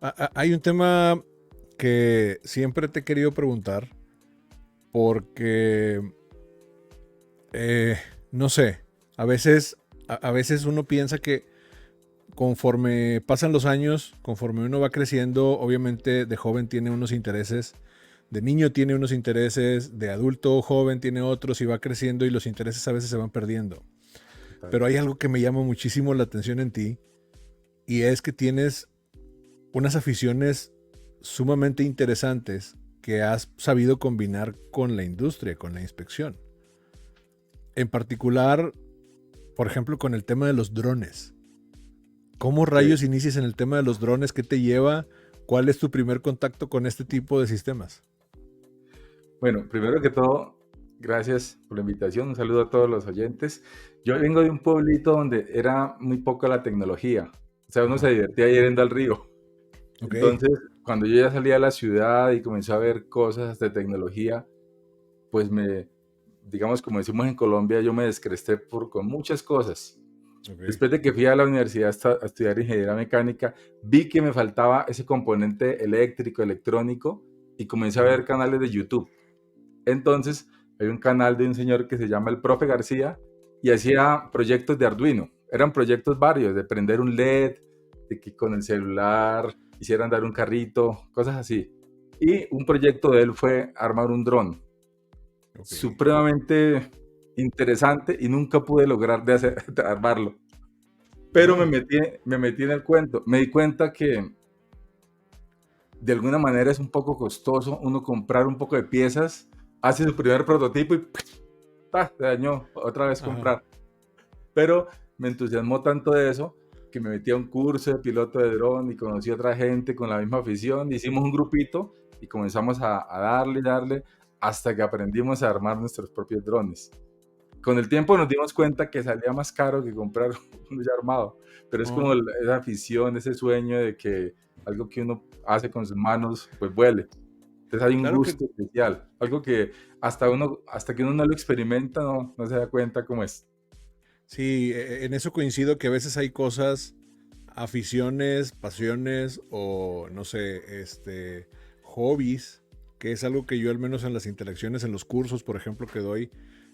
Hay un tema que siempre te he querido preguntar porque, eh, no sé, a veces uno piensa que conforme pasan los años, conforme uno va creciendo, obviamente de joven tiene unos intereses, de niño tiene unos intereses, de adulto joven tiene otros y va creciendo y los intereses a veces se van perdiendo. Total. Pero hay algo que me llama muchísimo la atención en ti y es que tienes unas aficiones sumamente interesantes que has sabido combinar con la industria, con la inspección. En particular, por ejemplo, con el tema de los drones. ¿Cómo Ok. rayos inicias en el tema de los drones? ¿Qué te lleva? ¿Cuál es tu primer contacto con este tipo de sistemas? Bueno, primero que todo, gracias por la invitación. Un saludo a todos los oyentes. Yo vengo de un pueblito donde era muy poca la tecnología. O sea, uno se Ajá. divertía yendo al río. Ok. Entonces, cuando yo ya salí a la ciudad y comencé a ver cosas de tecnología, pues digamos, como decimos en Colombia, yo me descresté con muchas cosas. Ok. Después de que fui a la universidad a estudiar ingeniería mecánica, vi que me faltaba ese componente eléctrico, electrónico, y comencé a Ujú. ver canales de YouTube. Entonces, hay un canal de un señor que se llama el Profe García y hacía proyectos de Arduino. Eran proyectos varios, de prender un LED, de que con el celular hicieran dar un carrito, cosas así. Y un proyecto de él fue armar un dron, Ok. supremamente interesante y nunca pude lograr de armarlo. Pero No. me metí en el cuento. Me di cuenta que de alguna manera es un poco costoso uno comprar un poco de piezas, hace su primer prototipo y ¡pah! Se dañó, otra vez Ajá. comprar. Pero me entusiasmó tanto de eso que me metí a un curso de piloto de dron y conocí a otra gente con la misma afición. Hicimos un grupito y comenzamos a darle y darle hasta que aprendimos a armar nuestros propios drones. Con el tiempo nos dimos cuenta que salía más caro que comprar uno ya armado, pero es como Oh, esa afición, ese sueño de que algo que uno hace con sus manos, pues vuele. Entonces hay un claro que gusto especial, algo que hasta que uno no lo experimenta, no se da cuenta cómo es. sí, en eso coincido que a veces hay cosas, aficiones, pasiones o no sé, hobbies, que es algo que yo al menos en las interacciones, en los cursos, por ejemplo, que doy,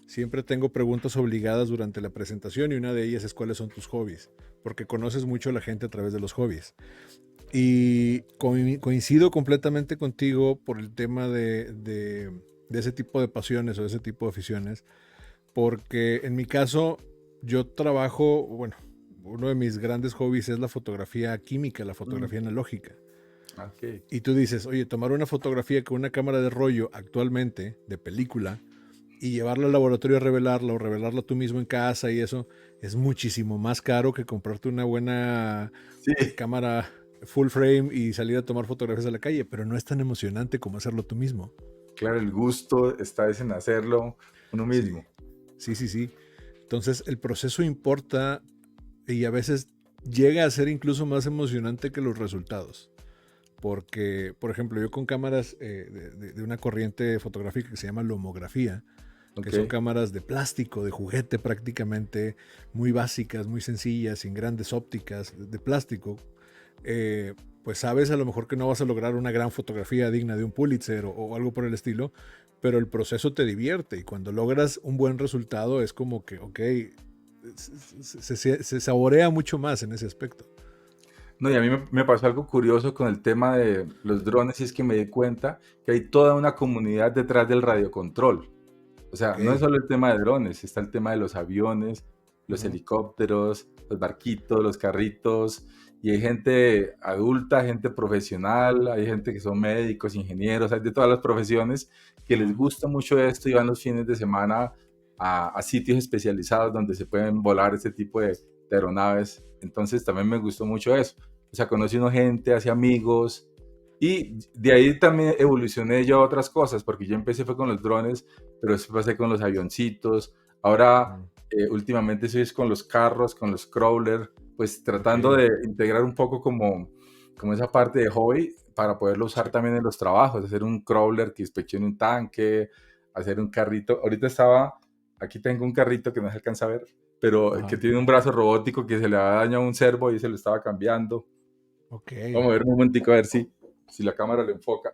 siempre tengo preguntas obligadas durante la presentación y una de ellas es cuáles son tus hobbies, porque conoces mucho a la gente a través de los hobbies. Y coincido completamente contigo por el tema de ese tipo de pasiones o de ese tipo de aficiones, porque en mi caso yo trabajo, bueno, uno de mis grandes hobbies es la fotografía química, la Mm, fotografía analógica. ok. Y tú dices, oye, tomar una fotografía con una cámara de rollo actualmente, de película, y llevarla al laboratorio a revelarla o revelarla tú mismo en casa y eso, es muchísimo más caro que comprarte una buena Sí, cámara full frame y salir a tomar fotografías a la calle, pero no es tan emocionante como hacerlo tú mismo. claro, el gusto está es en hacerlo uno Sí, mismo. sí, sí, sí. Entonces el proceso importa y a veces llega a ser incluso más emocionante que los resultados. Porque, por ejemplo, yo con cámaras de una corriente fotográfica que se llama lomografía, que Ok. son cámaras de plástico, de juguete prácticamente, muy básicas, muy sencillas, sin grandes ópticas, de plástico, pues sabes a lo mejor que no vas a lograr una gran fotografía digna de un Pulitzer o algo por el estilo, pero el proceso te divierte y cuando logras un buen resultado es como que, ok, se saborea mucho más en ese aspecto. No, y a mí me pasó algo curioso con el tema de los drones y es que me di cuenta que hay toda una comunidad detrás del radiocontrol. O sea, Ok. no es solo el tema de drones, está el tema de los aviones, los Ujú. helicópteros, los barquitos, los carritos, y hay gente adulta, gente profesional, hay gente que son médicos, ingenieros, hay de todas las profesiones que les Ajá. gusta mucho esto y van los fines de semana a sitios especializados donde se pueden volar este tipo de aeronaves. Entonces también me gustó mucho eso. O sea, conocí uno gente, hacía amigos, y de ahí también evolucioné yo a otras cosas, porque yo empecé fue con los drones, pero después pasé con los avioncitos. Ahora, Ujú. últimamente estoy con los carros, con los crawler, pues Ok. tratando de integrar un poco como esa parte de hobby para poderlo usar Sí. también en los trabajos, hacer un crawler que inspeccione un tanque, hacer un carrito. Aquí tengo un carrito que no se alcanza a ver, pero que Ajá. tiene un brazo robótico que se le ha dañado un servo y se lo estaba cambiando. Ok. Vamos a ver un momentico a ver si la cámara lo enfoca.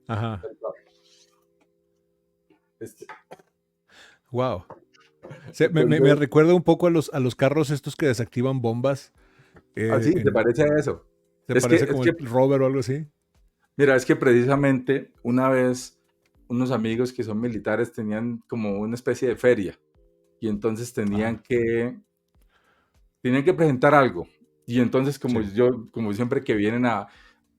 Ajá. Este. Wow. Me Entonces, recuerda un poco a los carros estos que desactivan bombas. así, ¿te parece a eso? Se Es que, parece es como que, el Rover o algo así. mira, es que precisamente una vez unos amigos que son militares tenían como una especie de feria y entonces Ajá. tenían que presentar algo. Y entonces, Sí. como siempre que vienen a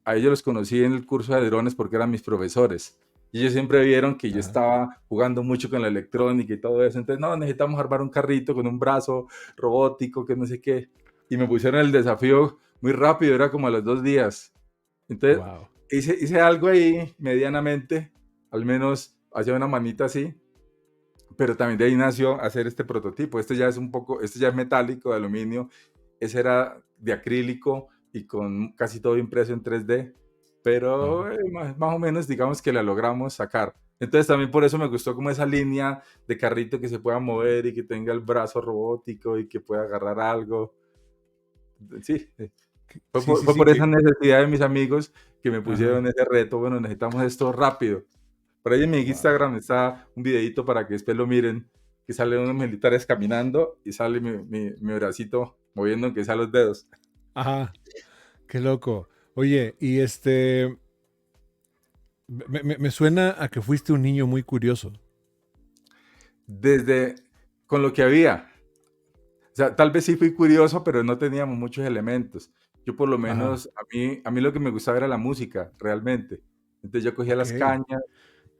ellos los conocí en el curso de drones porque eran mis profesores. Y ellos siempre vieron que yo Ajá. estaba jugando mucho con la electrónica y todo eso. Entonces, no, necesitamos armar un carrito con un brazo robótico, que no sé qué. Y me pusieron el desafío muy rápido, era como a los 2 días. Entonces, Wow. hice algo ahí medianamente, al menos hacía una manita así, pero también de ahí nació hacer este prototipo. Este ya es metálico, de aluminio, ese era de acrílico y con casi todo impreso en 3D, pero Ajá. más o menos digamos que la logramos sacar. Entonces también por eso me gustó como esa línea de carrito que se pueda mover y que tenga el brazo robótico y que pueda agarrar algo. Sí, Sí, sí, fue sí, por esa que. necesidad de mis amigos que me Ajá. pusieron ese reto. Bueno, necesitamos esto rápido. Por ahí en mi Wow. Instagram está un videito para que después lo miren, que sale unos militares caminando y sale mi bracito moviendo aunque sea los dedos. Ajá. Qué loco. Oye, y me suena a que fuiste un niño muy curioso. Desde con lo que había. O sea, tal vez sí fui curioso, pero no teníamos muchos elementos. Yo por lo Ajá. menos, a mí lo que me gustaba era la música, realmente. Entonces yo cogía Ok. las cañas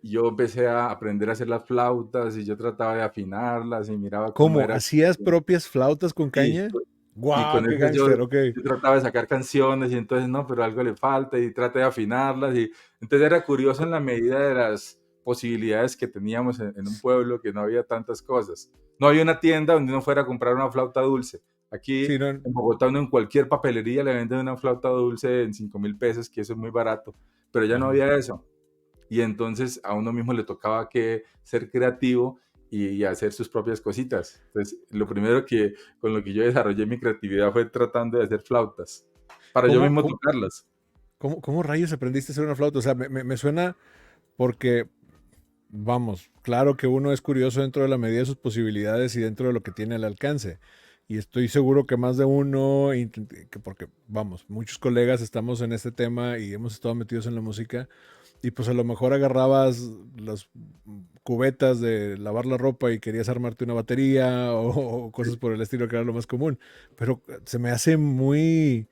y yo empecé a aprender a hacer las flautas y yo trataba de afinarlas y miraba cómo ¿Cómo? era. ¿Hacías propias flautas con Y, caña? y ¡Guau! con ¡Qué eso yo, gángster! Ok. yo trataba de sacar canciones y entonces no, pero algo le falta y traté de afinarlas. Y entonces era curioso en la medida de las posibilidades que teníamos en un pueblo que no había tantas cosas. No había una tienda donde uno fuera a comprar una flauta dulce. Aquí Sí, no. en Bogotá uno en cualquier papelería le venden una flauta dulce en 5.000 pesos, que eso es muy barato, pero ya no Ajá. había eso. Y entonces a uno mismo le tocaba que ser creativo y hacer sus propias cositas. Entonces, lo primero con lo que yo desarrollé mi creatividad fue tratando de hacer flautas, para yo ¿Cómo, mismo cómo, tocarlas. cómo rayos aprendiste a hacer una flauta? O sea, me suena porque, vamos, claro que uno es curioso dentro de la medida de sus posibilidades y dentro de lo que tiene al alcance. Y estoy seguro que más de uno, porque, vamos, muchos colegas estamos en este tema y hemos estado metidos en la música. Y pues a lo mejor agarrabas las cubetas de lavar la ropa y querías armarte una batería o cosas por el estilo, que era lo más común. Pero se me hace muy,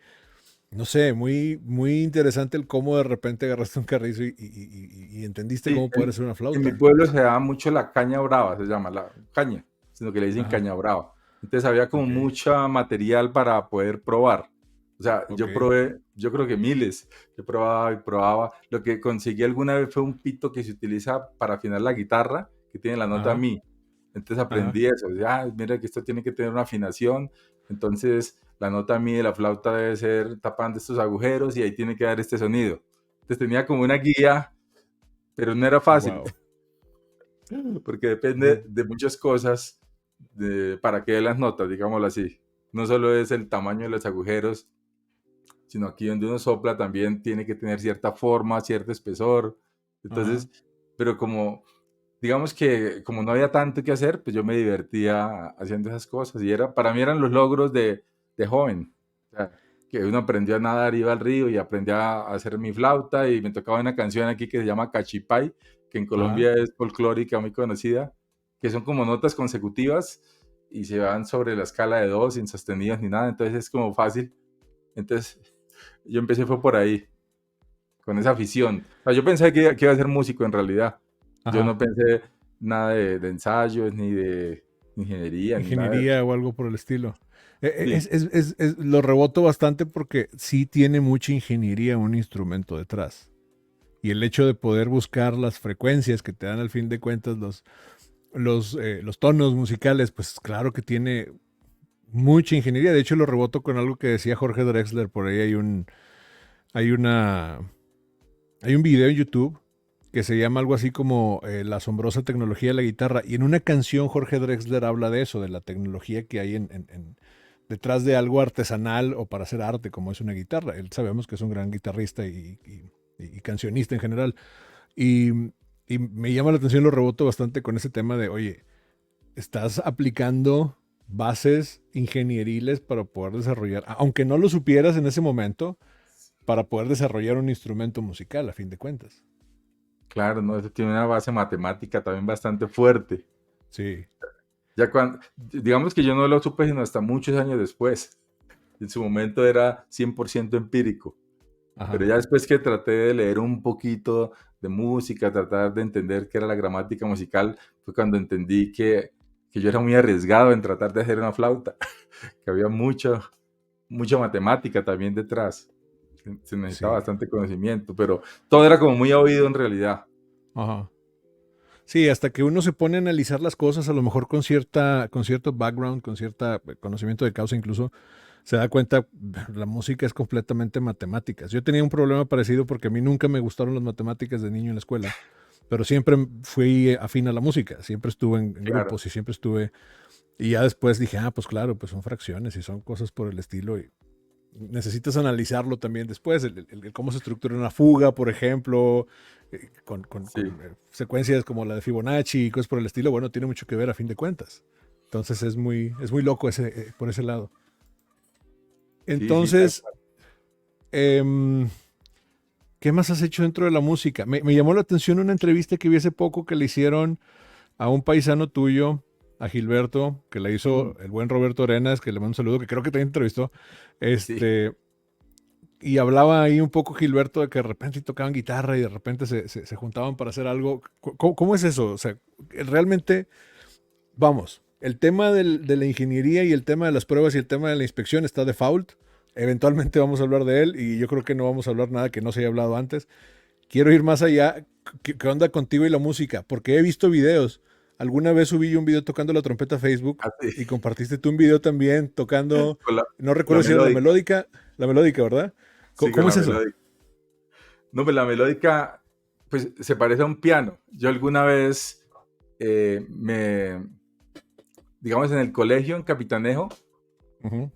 no sé, muy interesante el cómo de repente agarraste un carrizo y entendiste Sí, cómo poder hacer una en mi flauta. pueblo se daba mucho la caña brava, se llama la caña, sino que le dicen Ajá, caña brava. Entonces había como ok, mucha material para poder probar. O sea, ok, yo probé, yo creo que miles. Yo probaba y probaba. Lo que conseguí alguna vez fue un pito que se utiliza para afinar la guitarra, que tiene la nota ajá, mi. Entonces ajá, aprendí eso. Decía, mira que esto tiene que tener una afinación. Entonces la nota mi de la flauta debe ser tapando estos agujeros y ahí tiene que dar este sonido. Entonces tenía como una guía, pero no era fácil, wow. porque depende de muchas cosas para que dé las notas, digámoslo así. No solo es el tamaño de los agujeros, sino aquí donde uno sopla también tiene que tener cierta forma, cierto espesor. Ajá. Entonces, pero digamos que como no había tanto que hacer, pues yo me divertía haciendo esas cosas y para mí eran los logros de joven. O sea, que uno aprendió a nadar, iba al río y aprendía a hacer mi flauta y me tocaba una canción aquí que se llama Cachipay, que en Ajá. Colombia es folclórica, muy conocida, que son como notas consecutivas y se van sobre la escala de dos, sin sostenidos ni nada, entonces es como fácil. Entonces yo empecé fue por ahí, con esa afición. O sea, yo pensé que iba a ser músico en realidad. Yo no Ajá. pensé nada de ensayos, ni de ingeniería, ni nada de eso. Ingeniería o algo por el estilo. Sí, Lo reboto bastante porque sí tiene mucha ingeniería un instrumento detrás. Y el hecho de poder buscar las frecuencias que te dan al fin de cuentas los tonos musicales, pues claro que tiene mucha ingeniería. De hecho, lo reboto con algo que decía Jorge Drexler. Por ahí hay una, hay un video en YouTube que se llama algo así como La asombrosa tecnología de la guitarra. Y en una canción Jorge Drexler habla de eso, de la tecnología que hay detrás de algo artesanal o para hacer arte como es una guitarra. Él sabemos que es un gran guitarrista y cancionista en general. Y, y me llama la atención, lo reboto bastante con ese tema de, oye, estás aplicando bases ingenieriles para poder desarrollar, aunque no lo supieras en ese momento, para poder desarrollar un instrumento musical, a fin de cuentas. Claro, ¿no? Eso tiene una base matemática también bastante fuerte. Sí. Ya cuando, digamos que yo no lo supe sino hasta muchos años después. En su momento era 100% empírico. Pero Ajá. ya después que traté de leer un poquito de música, tratar de entender qué era la gramática musical, fue cuando entendí que yo era muy arriesgado en tratar de hacer una flauta, que había mucha matemática también detrás. Se necesitaba Sí. bastante conocimiento, pero todo era como muy oído en realidad. Ajá. Sí, hasta que uno se pone a analizar las cosas, a lo mejor con cierto background, con cierto conocimiento de causa incluso, se da cuenta, la música es completamente matemáticas. Yo tenía un problema parecido porque a mí nunca me gustaron las matemáticas de niño en la escuela, pero siempre fui afín a la música, siempre estuve en Claro, grupos y siempre estuve, y ya después dije, pues claro, pues son fracciones y son cosas por el estilo, y necesitas analizarlo también después, cómo se estructura una fuga, por ejemplo, sí, con secuencias como la de Fibonacci y cosas por el estilo, bueno, tiene mucho que ver a fin de cuentas. Entonces es muy loco por ese lado. sí, tal Entonces, cual. em, ¿qué más has hecho dentro de la música? Me llamó la atención una entrevista que vi hace poco que le hicieron a un paisano tuyo, a Gilberto, que le Mm, hizo el buen Roberto Arenas, que le mando un saludo, que creo que también entrevistó. sí. Este, y hablaba ahí un poco Gilberto de que de repente tocaban guitarra y de repente se juntaban para hacer algo. ¿Cómo es eso? O sea, realmente, vamos, el tema de la ingeniería y el tema de las pruebas y el tema de la inspección está default. Eventualmente vamos a hablar de él y yo creo que no vamos a hablar nada que no se haya hablado antes. Quiero ir más allá. ¿Qué onda contigo y la música? Porque he visto videos. Alguna vez subí yo un video tocando la trompeta a Facebook Así, y compartiste tú un video también tocando, con no la recuerdo si era melódica, la melódica, ¿verdad? sí, con ¿Cómo la es eso? melódica. No, pues la melódica, pues se parece a un piano. Yo alguna vez digamos, en el colegio, en Capitanejo, Ujú.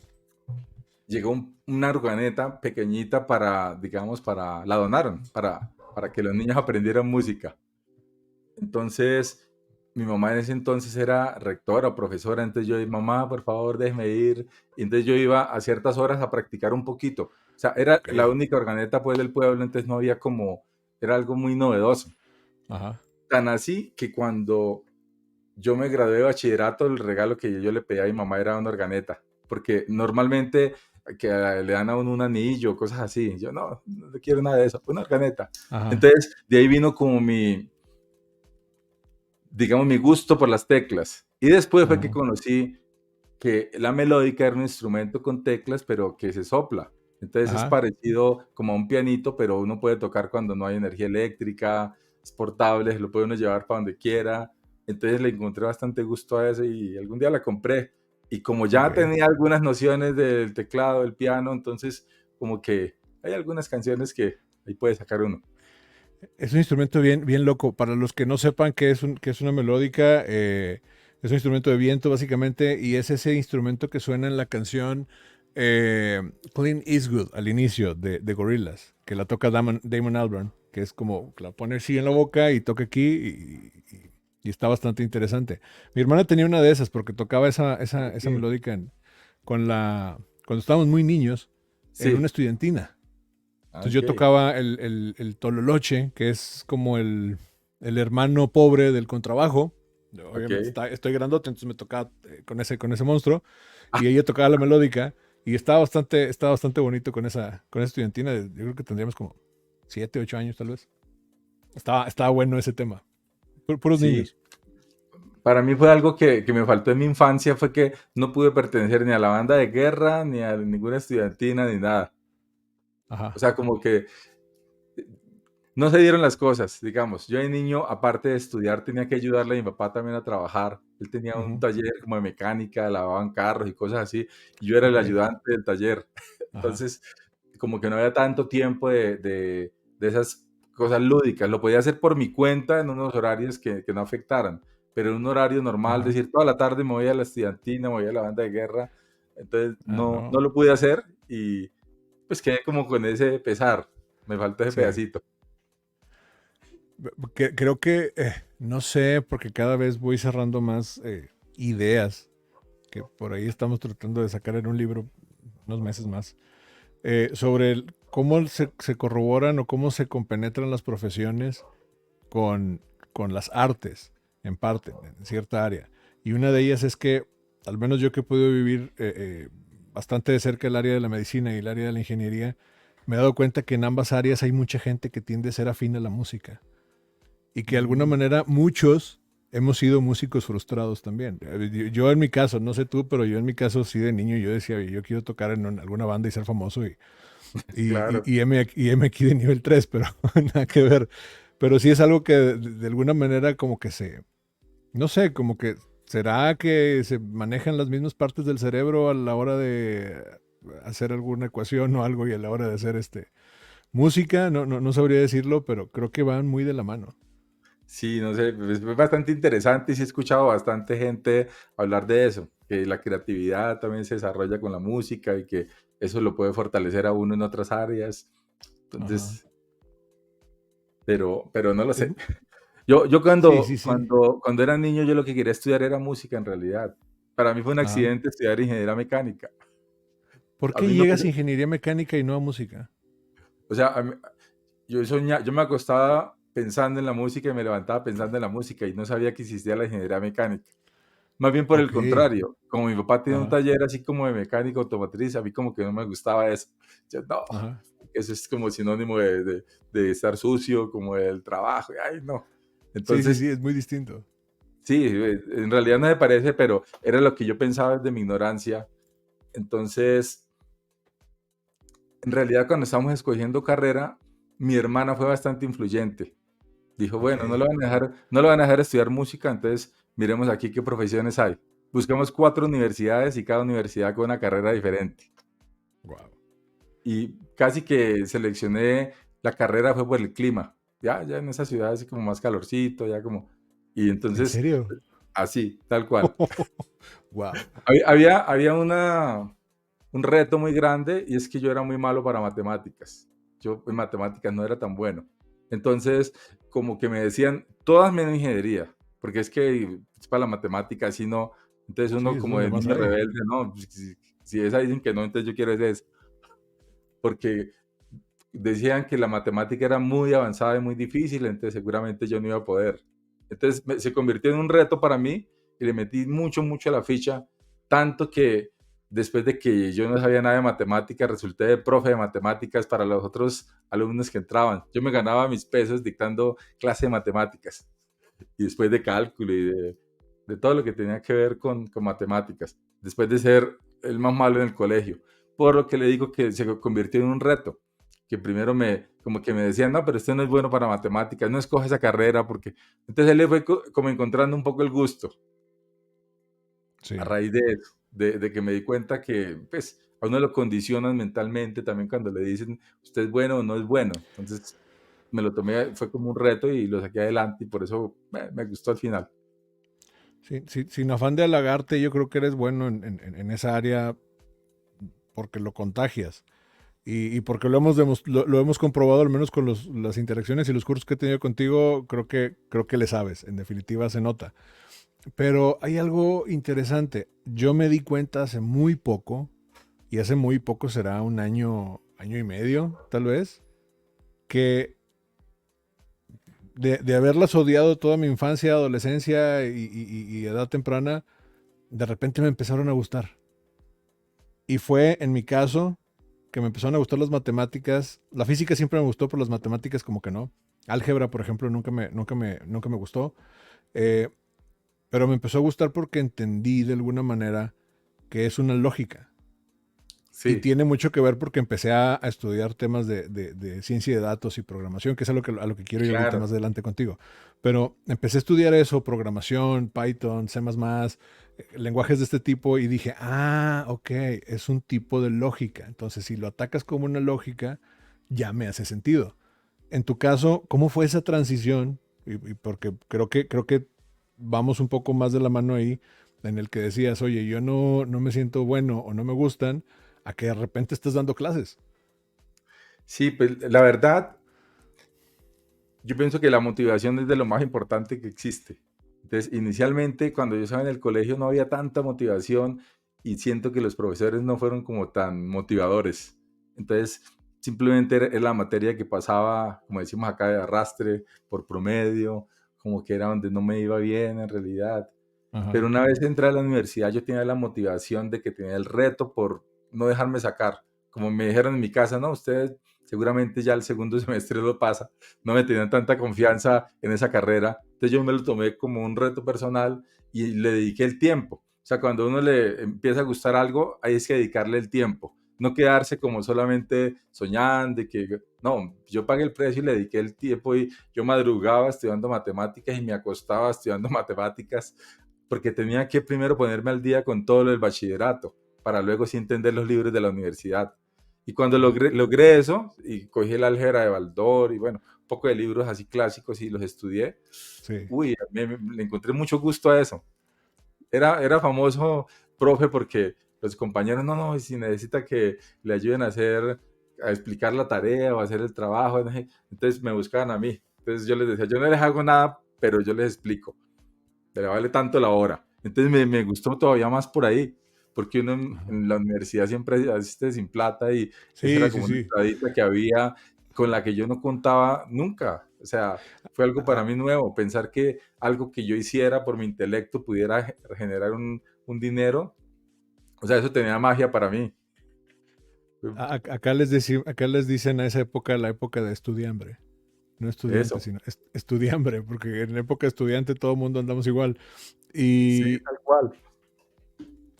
llegó una organeta pequeñita para, digamos, la donaron, para que los niños aprendieran música. Entonces, mi mamá en ese entonces era rectora o profesora, entonces yo, mamá, por favor, déjeme ir. Y entonces yo iba a ciertas horas a practicar un poquito. O sea, era Ok. la única organeta pues del pueblo, entonces no había como, era algo muy novedoso. Ajá. Tan así que cuando yo me gradué de bachillerato, el regalo que yo le pedí a mi mamá era una organeta, porque normalmente que le dan a uno un anillo, cosas así. Yo no quiero nada de eso, una organeta. Ajá. Entonces, de ahí vino como digamos, mi gusto por las teclas. Y después fue que Ajá. conocí que la melódica era un instrumento con teclas, pero que se sopla. Entonces es Ajá. parecido como a un pianito, pero uno puede tocar cuando no hay energía eléctrica, es portable, lo puede uno llevar para donde quiera. Entonces le encontré bastante gusto a eso y algún día la compré. Y como ya Ok. tenía algunas nociones del teclado, del piano, entonces como que hay algunas canciones que ahí puede sacar uno. Es un instrumento bien, bien loco. Para los que no sepan qué es una melódica, es un instrumento de viento básicamente y es ese instrumento que suena en la canción Clint Eastwood al inicio de Gorillaz, que la toca Damon Albarn, que es como la pone así en la boca y toca aquí y está bastante interesante. Mi hermana tenía una de esas porque tocaba esa Ok. melódica cuando estábamos muy niños en una Sí, estudiantina. Entonces ok. yo tocaba el tololoche, que es como el hermano pobre del contrabajo. Ok. Obviamente estoy grandote, entonces me tocaba con ese monstruo. Y ella tocaba la melódica. Y estaba bastante bonito con esa estudiantina. Yo creo que tendríamos como 7, 8 años tal vez. Estaba bueno ese tema. Puros Sí, niños. para mí fue algo que me faltó en mi infancia, fue que no pude pertenecer ni a la banda de guerra, ni a ninguna estudiantina, ni nada. O Ajá, sea, como que no se dieron las cosas, digamos. Yo de niño, aparte de estudiar, tenía que ayudarle a mi papá también a trabajar. Él tenía un ujú, taller como de mecánica, lavaban carros y cosas así, y yo era el ok, ayudante del taller. ajá, Entonces, como que no había tanto tiempo de esas cosas lúdicas. Lo podía hacer por mi cuenta en unos horarios que no afectaran, pero en un horario normal, ajá. decir toda la tarde me voy a la estudiantina, me voy a la banda de guerra, Entonces Ah, no no. lo pude hacer y pues quedé como con ese pesar, me faltó ese Sí. pedacito. Creo que, no sé, porque cada vez voy cerrando más ideas que por ahí estamos tratando de sacar en un libro unos meses más, sobre cómo se corroboran o cómo se compenetran las profesiones con, con las artes, en parte, en cierta área. Y una de ellas es que, al menos yo que he podido vivir bastante de cerca el área de la medicina y el área de la ingeniería, me he dado cuenta que en ambas áreas hay mucha gente que tiende a ser afín a la música y que de alguna Mm, manera muchos hemos sido músicos frustrados también. Yo en mi caso, no sé tú, pero yo en mi caso sí de niño yo decía, yo quiero tocar en alguna banda y ser famoso claro. y M aquí de nivel 3 pero nada que ver. Pero sí es algo que de alguna manera como que no sé, como que será que se manejan las mismas partes del cerebro a la hora de hacer alguna ecuación o algo y a la hora de hacer música, no sabría decirlo, pero creo que van muy de la mano. Sí, no sé, es bastante interesante y sí he escuchado bastante gente hablar de eso, que la creatividad también se desarrolla con la música y que eso lo puede fortalecer a uno en otras áreas. Ajá. Entonces, pero no lo Es- sé. Yo sí, sí, sí. cuando era niño, yo lo que quería estudiar era música en realidad. Para mí fue un Ajá. accidente estudiar ingeniería mecánica. ¿Por A qué mí no, llegas a ingeniería mecánica y no a música? o sea, yo me acostaba pensando en la música y me levantaba pensando en la música y no sabía que existía la ingeniería mecánica. Más bien por el Ok. contrario, como mi papá tiene un Ajá. taller así como de mecánica automotriz, a mí como que no me gustaba eso. Yo, no, Ajá. eso es como sinónimo de estar sucio, como del trabajo, y, ay, no. Sí, sí, sí, Entonces, es muy distinto. sí, en realidad no me parece, pero era lo que yo pensaba desde mi ignorancia. Entonces, en realidad cuando estábamos escogiendo carrera, mi hermana fue bastante influyente. Dijo, Ok. bueno, no lo van a dejar estudiar música, entonces miremos aquí qué profesiones hay. Buscamos 4 universidades y cada universidad con una carrera diferente. Wow. Y casi que seleccioné la carrera fue por el clima. Ya en esa ciudad así como más calorcito, ya como... Y ¿En entonces, serio? así, tal cual. Wow. Había un reto muy grande y es que yo era muy malo para matemáticas. Yo en matemáticas no era tan bueno. Entonces, como que me decían, todas menos ingeniería, porque es que es para la matemática, si no, entonces Sí, uno es como donde de más niño hay. rebelde, no, pues, si esa dicen que no, entonces yo quiero ese, porque decían que la matemática era muy avanzada y muy difícil, entonces seguramente yo no iba a poder. Entonces se convirtió en un reto para mí y le metí mucho a la ficha, tanto que después de que yo no sabía nada de matemáticas, resulté de profe de matemáticas para los otros alumnos que entraban. Yo me ganaba mis pesos dictando clase de matemáticas y después de cálculo y de todo lo que tenía que ver con matemáticas, después de ser el más malo en el colegio. Por lo que le digo que se convirtió en un reto, que primero como que me decían, no, pero usted no es bueno para matemáticas, no escoge esa carrera, porque entonces él le fue como encontrando un poco el gusto a Sí. raíz de eso, de que me di cuenta que, pues, a uno lo condicionan mentalmente también cuando le dicen, usted es bueno o no es bueno. Entonces, me lo tomé, fue como un reto y lo saqué adelante y por eso me gustó al final. Sí, sí, sin afán de halagarte, yo creo que eres bueno en esa área porque lo contagias. Y porque lo hemos comprobado, al menos con las interacciones y los cursos que he tenido contigo, creo que le sabes. En definitiva, se nota. Pero hay algo interesante. Yo me di cuenta hace muy poco, y hace muy poco será un año y medio, tal vez, que de haberlas odiado toda mi infancia, adolescencia y edad temprana, de repente me empezaron a gustar. Y fue en mi caso que me empezaron a gustar las matemáticas. La física siempre me gustó, pero las matemáticas como que no. Álgebra, por ejemplo, nunca me gustó. Eh, pero me empezó a gustar porque entendí de alguna manera que es una lógica. Y Sí, tiene mucho que ver porque empecé a estudiar temas de ciencia de datos y programación, que es a lo que quiero ir ahorita claro. más adelante contigo. Pero empecé a estudiar eso, programación, Python, C++, lenguajes de este tipo, y dije, ah, ok, es un tipo de lógica. Entonces, si lo atacas como una lógica, ya me hace sentido. En tu caso, ¿cómo fue esa transición? Y porque creo que vamos un poco más de la mano ahí en el que decías, oye, yo no me siento bueno o no me gustan, a que de repente estés dando clases. Sí, pues la verdad, yo pienso que la motivación es de lo más importante que existe. Entonces, inicialmente, cuando yo estaba en el colegio, no había tanta motivación y siento que los profesores no fueron como tan motivadores. Entonces, simplemente era la materia que pasaba, como decimos acá, de arrastre por promedio, como que era donde no me iba bien en realidad. Pero Ajá. una vez entré a la universidad, yo tenía la motivación de que tenía el reto por no dejarme sacar. Como me dijeron en mi casa, no, usted seguramente ya el segundo semestre lo pasa. No me tenían tanta confianza en esa carrera. Entonces yo me lo tomé como un reto personal y le dediqué el tiempo. O sea, cuando uno le empieza a gustar algo, hay es que dedicarle el tiempo. No quedarse como solamente soñando y que, no, yo pagué el precio y le dediqué el tiempo y yo madrugaba estudiando matemáticas y me acostaba estudiando matemáticas porque tenía que primero ponerme al día con todo lo del bachillerato, para luego sí entender los libros de la universidad. Y cuando logré eso, y cogí el álgebra de Baldor, y bueno, un poco de libros así clásicos y los estudié, Sí. uy, le encontré mucho gusto a eso. Era famoso profe porque los compañeros, no, no, si necesita que le ayuden a explicar la tarea o a hacer el trabajo, ¿no? Entonces me buscaban a mí. Entonces yo les decía, yo no les hago nada, pero yo les explico le vale tanto la hora. Entonces me gustó todavía más por ahí, porque uno Ajá. en la universidad siempre asiste sin plata y esa Sí, era sí, como una sí. entradita que había con la que yo no contaba nunca. O sea, fue algo para A- mí nuevo, pensar que algo que yo hiciera por mi intelecto pudiera generar un dinero. O sea, eso tenía magia para mí. acá les dicen a esa época la época de estudiambre. No estudiante, Eso, sino estudiambre, porque en época estudiante todo el mundo andamos igual. sí, ¿Y tal cual.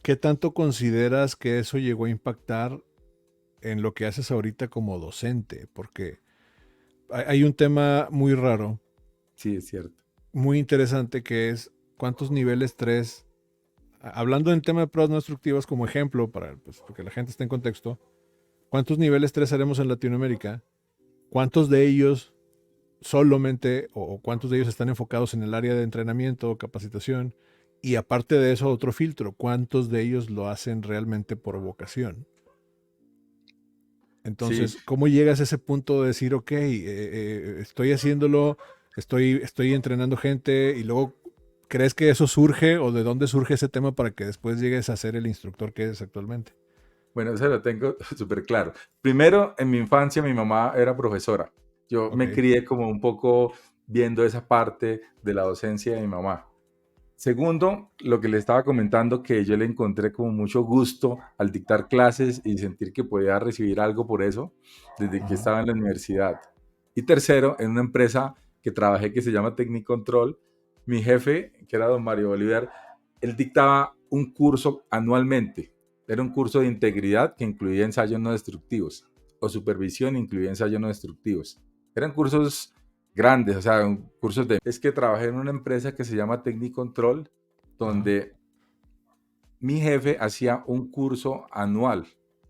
qué tanto consideras que eso llegó a impactar en lo que haces ahorita como docente? Porque hay un tema muy raro, Sí, es cierto. muy interesante, que es cuántos niveles 3, hablando en tema de pruebas no instructivas como ejemplo, para pues, que la gente esté en contexto, ¿cuántos niveles 3 haremos en Latinoamérica? ¿Cuántos de ellos solamente o cuántos de ellos están enfocados en el área de entrenamiento o capacitación? Y aparte de eso, otro filtro, ¿cuántos de ellos lo hacen realmente por vocación? Sí, Entonces, ¿cómo llegas a ese punto de decir, ok, estoy haciéndolo, estoy entrenando gente y luego crees que eso surge o de dónde surge ese tema para que después llegues a ser el instructor que eres actualmente? bueno, eso lo tengo súper claro. Primero, en mi infancia mi mamá era profesora. Yo Ok, me crié como un poco viendo esa parte de la docencia de mi mamá. Segundo, lo que le estaba comentando, que yo le encontré como mucho gusto al dictar clases y sentir que podía recibir algo por eso desde que ajá, estaba en la universidad. Y tercero, en una empresa que trabajé que se llama Technicontrol, mi jefe, que era don Mario Bolívar, él dictaba un curso anualmente. Era un curso de integridad que incluía ensayos no destructivos o supervisión incluía ensayos no destructivos. Eran cursos grandes, o sea, cursos de... Es que trabajé en una empresa que se llama Technicontrol, ajá, donde mi jefe hacía un curso anual.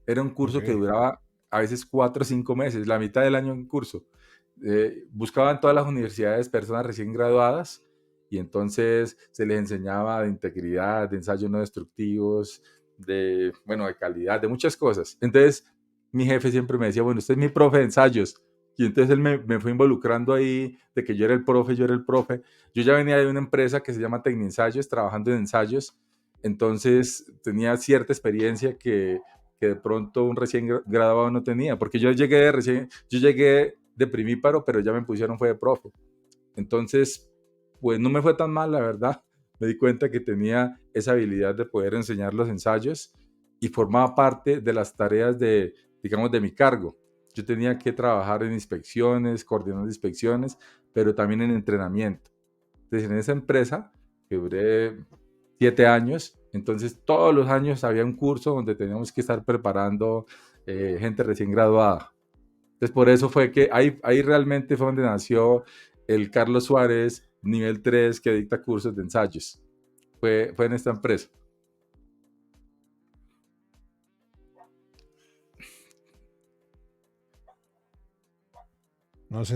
Era un ok, curso que duraba a veces 4 o 5 meses, la mitad del año en curso. Buscaban todas las universidades personas recién graduadas y entonces se les enseñaba de integridad, de ensayos no destructivos, de, bueno, de calidad, de muchas cosas. Entonces mi jefe siempre me decía, bueno, usted es mi profe de ensayos. Y entonces él me fue involucrando ahí de que yo era el profe, yo era el profe. Yo ya venía de una empresa que se llama Tecniensayos, trabajando en ensayos, entonces tenía cierta experiencia que de pronto un recién graduado no tenía, porque yo llegué de primíparo, pero ya me pusieron fue de profe. Entonces, pues no me fue tan mal, la verdad. Me di cuenta que tenía esa habilidad de poder enseñar los ensayos y formaba parte de las tareas de, digamos, de mi cargo. Yo tenía que trabajar en inspecciones, coordinar inspecciones, pero también en entrenamiento. Entonces, en esa empresa, que duré 7 años, entonces todos los años había un curso donde teníamos que estar preparando gente recién graduada. Entonces, por eso fue que ahí realmente fue donde nació el Carlos Suárez nivel 3 que dicta cursos de ensayos. Fue en esta empresa.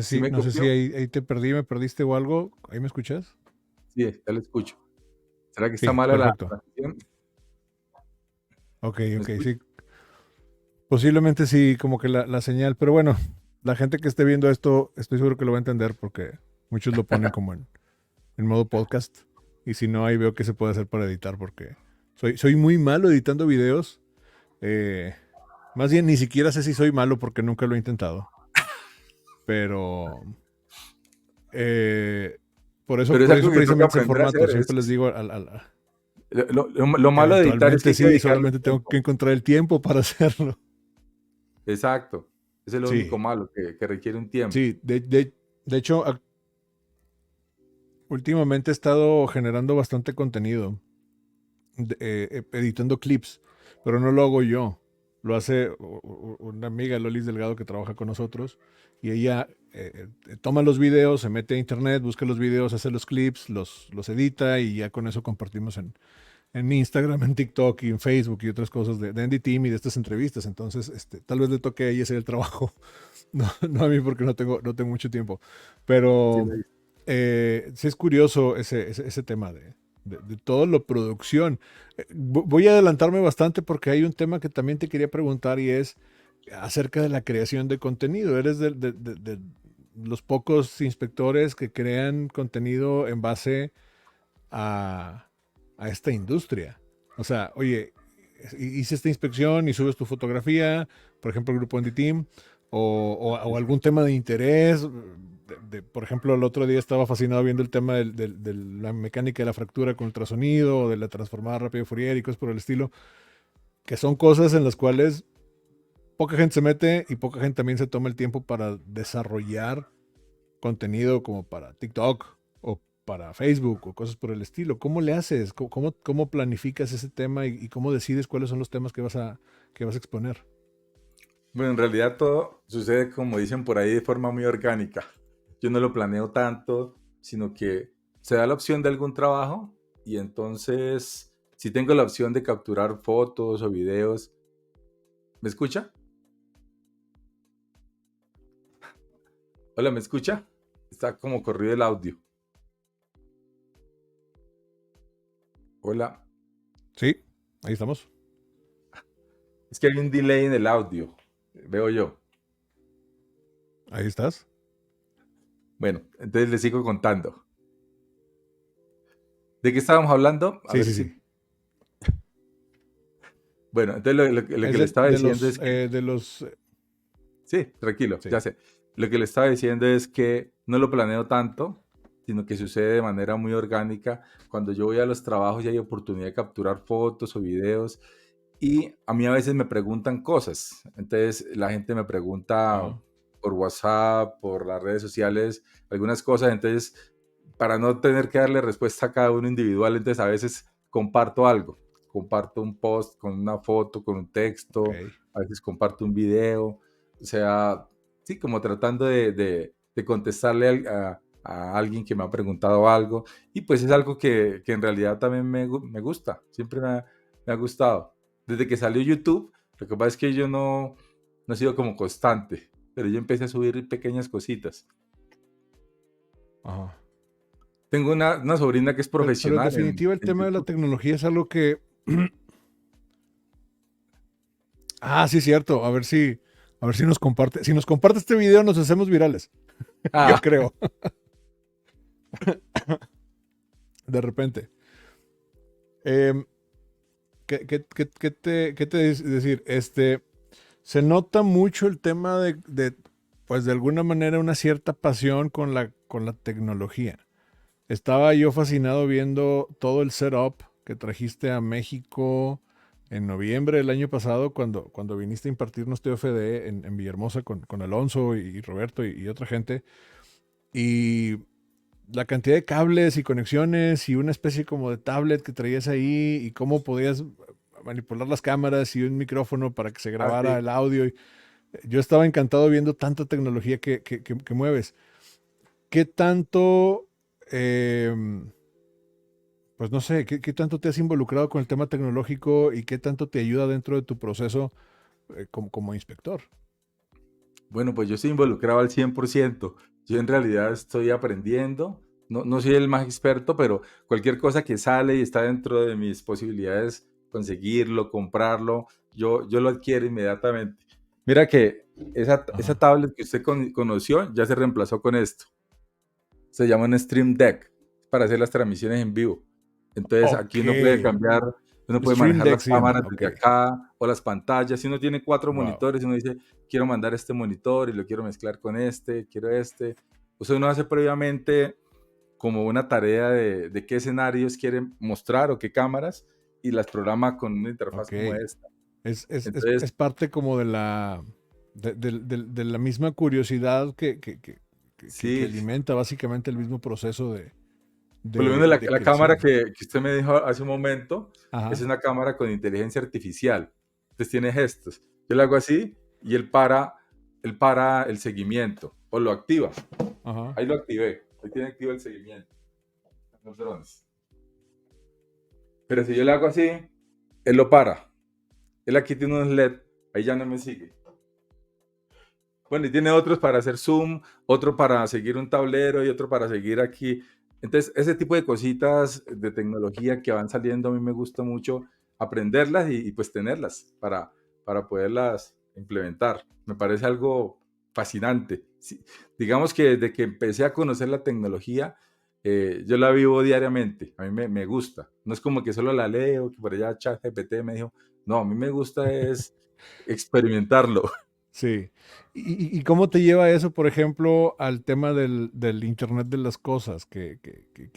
¿Sí me no sé si copió? ahí te perdí, me perdiste o algo, ¿ahí me escuchas? Sí, ya lo escucho. ¿Será que está Sí, mala la perfecto. transmisión? Ok, ¿Me ok, escucha? sí. Posiblemente sí, como que la señal, pero bueno, la gente que esté viendo esto, estoy seguro que lo va a entender porque muchos lo ponen como en modo podcast. Y si no, ahí veo qué se puede hacer para editar porque soy muy malo editando videos. Eh, Más bien, ni siquiera sé si soy malo porque nunca lo he intentado. Pero eh, Pero es por algo eso que toca precisamente es el aprender a formato. hacer. Siempre les digo Lo malo de editar es que eventualmente hay que sí, dedicarle solamente tengo que tiempo. encontrar el tiempo para hacerlo. Exacto. Ese es lo único Sí, malo, que requiere un tiempo. sí. De hecho, últimamente he estado generando bastante contenido, editando clips, pero no lo hago yo. Lo hace una amiga, Lolis Delgado, que trabaja con nosotros, y ella toma los videos, se mete a internet, busca los videos, hace los clips, los edita y ya con eso compartimos en Instagram, en TikTok y en Facebook y otras cosas de Andy Team y de estas entrevistas. Entonces, tal vez le toque a ella hacer el trabajo, no a mí porque no tengo mucho tiempo. Sí, Pero sí es curioso ese tema de todo lo producción. Voy a adelantarme bastante porque hay un tema que también te quería preguntar y es acerca de la creación de contenido. Eres de los pocos inspectores que crean contenido en base a, a esta industria. O sea, oye, hice esta inspección y subes tu fotografía, por ejemplo, el grupo Andy Team, o algún tema de interés. Por ejemplo, el otro día estaba fascinado viendo el tema de la mecánica de la fractura con ultrasonido, o de la transformada rápida Fourier y cosas por el estilo, que son cosas en las cuales poca gente se mete y poca gente también se toma el tiempo para desarrollar contenido como para TikTok o para Facebook o cosas por el estilo. ¿Cómo le haces? ¿Cómo planificas ese tema y cómo decides cuáles son los temas que vas a exponer? Bueno, en realidad todo sucede, como dicen por ahí, de forma muy orgánica. Yo no lo planeo tanto, sino que se da la opción de algún trabajo y entonces, si tengo la opción de capturar fotos o videos, ¿me escucha? Hola, ¿me escucha? Está como corrido el audio. Hola, Sí, ahí estamos. es que hay un delay en el audio, veo yo. Ahí estás. Bueno, entonces le sigo contando. ¿De qué estábamos hablando? A Sí, ver sí, si... sí. Bueno, entonces lo Es que le estaba de diciendo los, es que... de los, Sí, tranquilo, sí. ya sé. Lo que le estaba diciendo es que no lo planeo tanto, sino que sucede de manera muy orgánica. Cuando yo voy a los trabajos y hay oportunidad de capturar fotos o videos, y a mí a veces me preguntan cosas. Entonces la gente me pregunta Ajá. por WhatsApp, por las redes sociales, algunas cosas. Entonces, para no tener que darle respuesta a cada uno individual, entonces a veces comparto algo. Comparto un post con una foto, con un texto, Ok. a veces comparto un video. O sea, sí, como tratando de contestarle a alguien que me ha preguntado algo. Y pues es algo que en realidad también me gusta, siempre me ha gustado. Desde que salió YouTube, lo que pasa es que yo no he sido como constante, pero yo empecé a subir pequeñas cositas. Ajá. Tengo una sobrina que es Pero en profesional definitiva el en tema de la YouTube. tecnología es algo que... Ah, sí, cierto. A ver si nos comparte. Si nos comparte este video, nos hacemos virales. Yo Ah, creo. De repente. Em, qué te decir? Se nota mucho el tema pues de alguna manera, una cierta pasión con la tecnología. Estaba yo fascinado viendo todo el setup que trajiste a México en noviembre del año pasado, cuando viniste a impartirnos TFD en Villahermosa con Alonso y Roberto y otra gente. Y la cantidad de cables y conexiones y una especie como de tablet que traías ahí y cómo podías manipular las cámaras y un micrófono para que se ah, grabara sí. el audio. Yo estaba encantado viendo tanta tecnología que mueves. ¿Qué tanto, pues no sé, qué tanto te has involucrado con el tema tecnológico y qué tanto te ayuda dentro de tu proceso como inspector? Bueno, pues yo estoy involucrado al 100%. Yo en realidad estoy aprendiendo. no soy el más experto, pero cualquier cosa que sale y está dentro de mis posibilidades, conseguirlo, comprarlo, yo lo adquiero inmediatamente. Mira que esa Ajá. tablet que usted conoció ya se reemplazó con esto. Se llama un Stream Deck para hacer las transmisiones en vivo. Entonces aquí Ok. uno puede cambiar, uno El puede Stream manejar Deck las se llama. cámaras Ok. desde acá o las pantallas. Si uno tiene 4 Wow. monitores, uno dice, quiero mandar este monitor y lo quiero mezclar con este, quiero este. O sea, uno hace previamente como una tarea de qué escenarios quiere mostrar o qué cámaras y las programa con una interfaz Ok. como esta. Es Entonces, parte como de de la misma curiosidad que sí, alimenta básicamente el mismo proceso por lo menos de la cámara creación. que usted me dijo hace un momento es Ajá. una cámara con inteligencia artificial. Entonces tiene gestos. Yo le hago así y él para el seguimiento o lo activa. Ajá. Ahí lo activé. Ahí tiene activo el seguimiento. Los drones. Pero si yo le hago así, él lo para. Él aquí tiene unos LED. Ahí ya no me sigue. Bueno, y tiene otros para hacer zoom, otro para seguir un tablero y otro para seguir aquí. Entonces, ese tipo de cositas de tecnología que van saliendo, a mí me gusta mucho aprenderlas y pues tenerlas para poderlas implementar. Me parece algo fascinante. Sí, digamos que desde que empecé a conocer la tecnología, yo la vivo diariamente. A mí me gusta. No es como que solo la leo, que por allá ChatGPT me dijo. No, a mí me gusta es experimentarlo. Sí. Y cómo te lleva eso, por ejemplo, al tema del Internet de las cosas? ¿Qué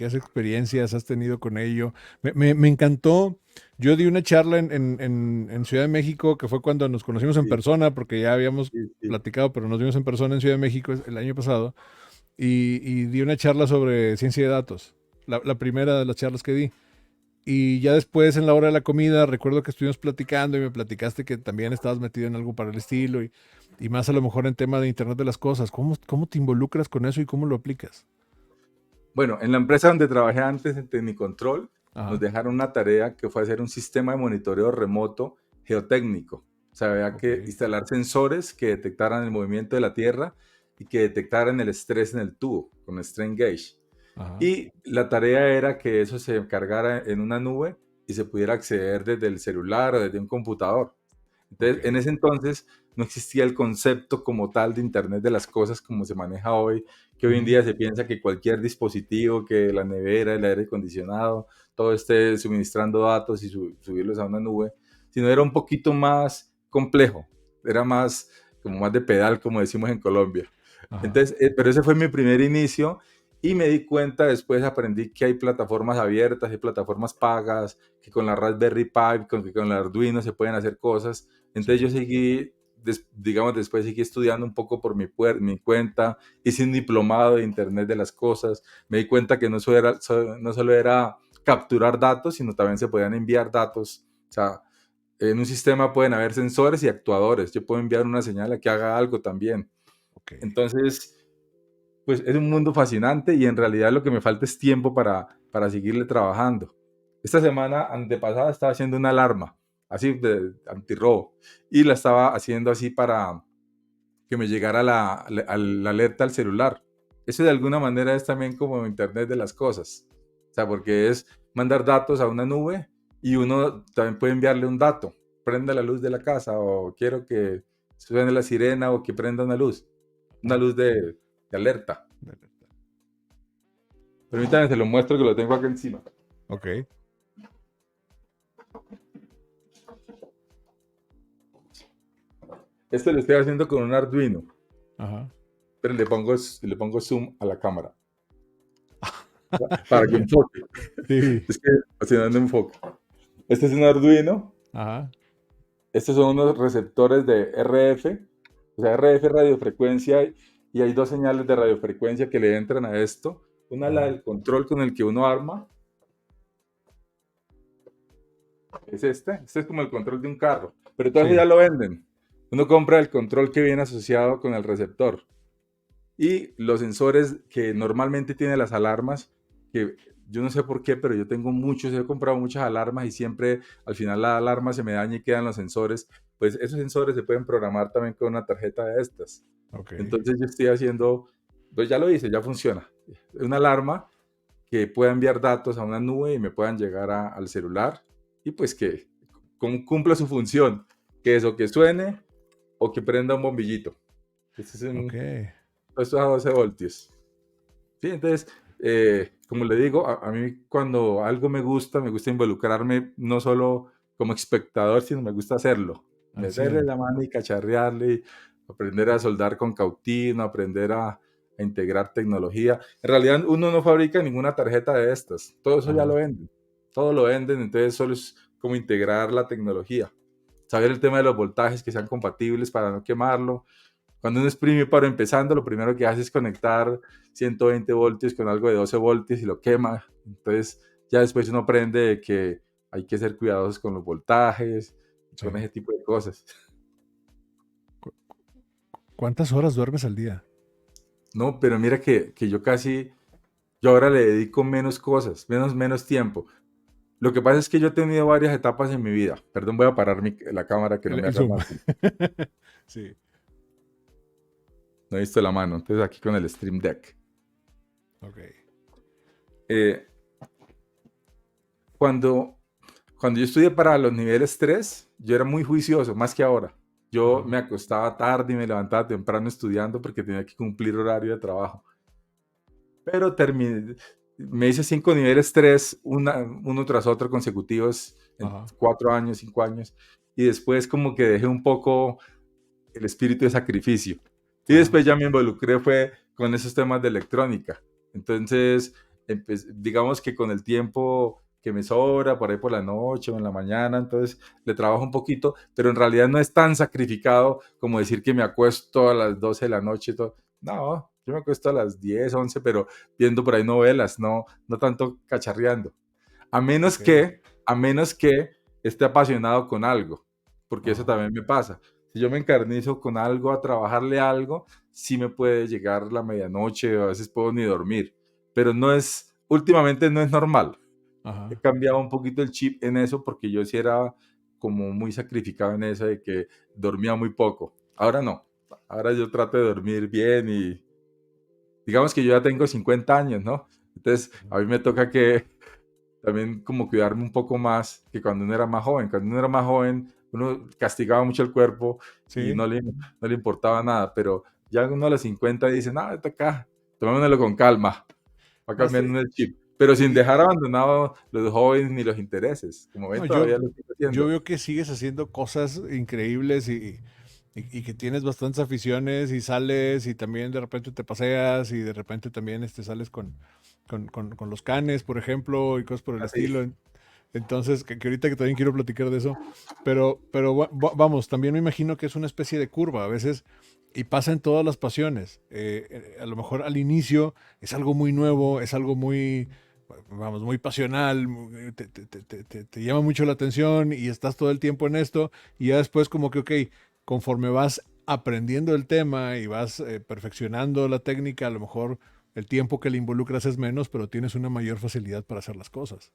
has experiencias has tenido con ello? Me encantó. Yo di una charla en Ciudad de México, que fue cuando nos conocimos en Sí, persona, porque ya habíamos sí, sí. platicado, pero nos vimos en persona en Ciudad de México el año pasado, y di una charla sobre ciencia de datos, la primera de las charlas que di. Y ya después, en la hora de la comida, recuerdo que estuvimos platicando y me platicaste que también estabas metido en algo para el estilo y más a lo mejor en tema de Internet de las cosas. ¿Cómo te involucras con eso y cómo lo aplicas? Bueno, en la empresa donde trabajé antes, en Tecnicontrol, nos Ajá, dejaron una tarea que fue hacer un sistema de monitoreo remoto geotécnico. O sea, había ok, que instalar sensores que detectaran el movimiento de la Tierra y que detectaran el estrés en el tubo con strain gauge. ajá, Y la tarea era que eso se cargara en una nube y se pudiera acceder desde el celular o desde un computador. ok. Entonces, en ese entonces no existía el concepto como tal de Internet de las cosas como se maneja hoy, que hoy en Ujú, día se piensa que cualquier dispositivo, que la nevera, el aire acondicionado, todo esté suministrando datos y subirlos a una nube, sino era un poquito más complejo, era más como más de pedal, como decimos en Colombia. ajá, Entonces, pero ese fue mi primer inicio y me di cuenta, después aprendí que hay plataformas abiertas, hay plataformas pagas, que con la Raspberry Pi, que con el Arduino se pueden hacer cosas. Entonces sí, yo seguí, digamos, después seguí estudiando un poco por mi cuenta, hice un diplomado de Internet de las Cosas, me di cuenta que no solo era capturar datos, sino también se podían enviar datos. O sea, en un sistema pueden haber sensores y actuadores. Yo puedo enviar una señal a que haga algo también. ok. Entonces, pues es un mundo fascinante y en realidad lo que me falta es tiempo para seguirle trabajando. Esta semana antepasada estaba haciendo una alarma, así de antirrobo, y la estaba haciendo así para que me llegara la alerta al celular. Eso de alguna manera es también como Internet de las cosas. O sea, porque es mandar datos a una nube y uno también puede enviarle un dato. Prenda la luz de la casa o quiero que suene la sirena o que prenda una Ajá, luz de alerta. Permítame, se lo muestro que lo tengo acá encima. ok, Este lo estoy haciendo con un Arduino, ajá. pero le pongo zoom a la cámara para que Genial. enfoque. Sí, Es que así no enfoque. Este es un Arduino. ajá, Estos son unos receptores de RF, o sea, RF radiofrecuencia, y hay dos señales de radiofrecuencia que le entran a esto. Una la ajá, del control con el que uno arma, es este es como el control de un carro, pero todo eso ya sí, lo venden. Uno compra el control que viene asociado con el receptor. Y los sensores que normalmente tienen las alarmas, que yo no sé por qué, pero yo tengo muchos, he comprado muchas alarmas y siempre al final la alarma se me daña y quedan los sensores, pues esos sensores se pueden programar también con una tarjeta de estas. ok, Entonces yo estoy haciendo, pues ya lo hice, ya funciona. Una alarma que pueda enviar datos a una nube y me puedan llegar al celular y pues que cumpla su función, que eso que suene o que prenda un bombillito. Este es Ok. esto es a 12 voltios. Sí, entonces, como le digo, a mí cuando algo me gusta involucrarme no solo como espectador, sino me gusta hacerlo. Al Meterle 100. la mano y cacharrearle, y aprender a soldar con cautino, aprender a integrar tecnología. En realidad uno no fabrica ninguna tarjeta de estas, todo eso ya lo Ajá. venden. Todo lo venden, entonces solo es como integrar la tecnología. Saber el tema de los voltajes que sean compatibles para no quemarlo. Cuando uno es primíparo empezando, lo primero que hace es conectar 120 voltios con algo de 12 voltios y lo quema. Entonces, ya después uno aprende que hay que ser cuidadosos con los voltajes, Sí. con ese tipo de cosas. ¿Cuántas horas duermes al día? No, pero mira que yo ahora le dedico menos cosas, menos tiempo. Lo que pasa es que yo he tenido varias etapas en mi vida. Perdón, voy a parar la cámara que no me El haga Zoom. mal. Sí. No he visto la mano. Entonces aquí con el Stream Deck. Ok. Eh, cuando, cuando yo estudié para los niveles 3, yo era muy juicioso, más que ahora. Yo Ajá. me acostaba tarde y me levantaba temprano estudiando porque tenía que cumplir horario de trabajo. Pero me hice 5 niveles 3, uno tras otro consecutivos, en Ajá. 4 años, 5 años. Y después como que dejé un poco el espíritu de sacrificio. Y Ajá. después ya me involucré fue con esos temas de electrónica. Entonces, digamos que con el tiempo que me sobra, por ahí por la noche o en la mañana, entonces le trabajo un poquito, pero en realidad no es tan sacrificado como decir que me acuesto a las 12 de la noche y todo. No, yo me acuesto a las 10 11 pero viendo por ahí novelas, no tanto cacharreando. Ok. A menos que esté apasionado con algo, porque eso Ajá. también me pasa. Si yo me encarnizo con algo, a trabajarle algo, sí me puede llegar la medianoche, o a veces puedo ni dormir, pero últimamente no es normal. He Ajá. cambiado un poquito el chip en eso porque yo sí era como muy sacrificado en eso de que dormía muy poco. Ahora no. Ahora yo trato de dormir bien y digamos que yo ya tengo 50 años, ¿no? Entonces a mí me toca que también como cuidarme un poco más que cuando uno era más joven. Cuando uno era más joven, uno castigaba mucho el cuerpo y Sí. no le importaba nada, pero ya uno a los 50 dice, no, está acá, tomémonos con calma, va No sé. cambiando el chip, pero sin Y, dejar abandonado los jóvenes ni los intereses. Como ven, no, todavía lo estoy yo haciendo. veo que sigues haciendo cosas increíbles y que tienes bastantes aficiones y sales y también de repente te paseas y de repente también sales con los canes, por ejemplo, y cosas por el Así. estilo. Entonces, que ahorita que también quiero platicar de eso, pero vamos, también me imagino que es una especie de curva a veces y pasa en todas las pasiones. A lo mejor al inicio es algo muy nuevo, es algo muy, vamos, muy pasional, te llama mucho la atención y estás todo el tiempo en esto y ya después como que, ok, conforme vas aprendiendo el tema y vas perfeccionando la técnica, a lo mejor el tiempo que le involucras es menos, pero tienes una mayor facilidad para hacer las cosas.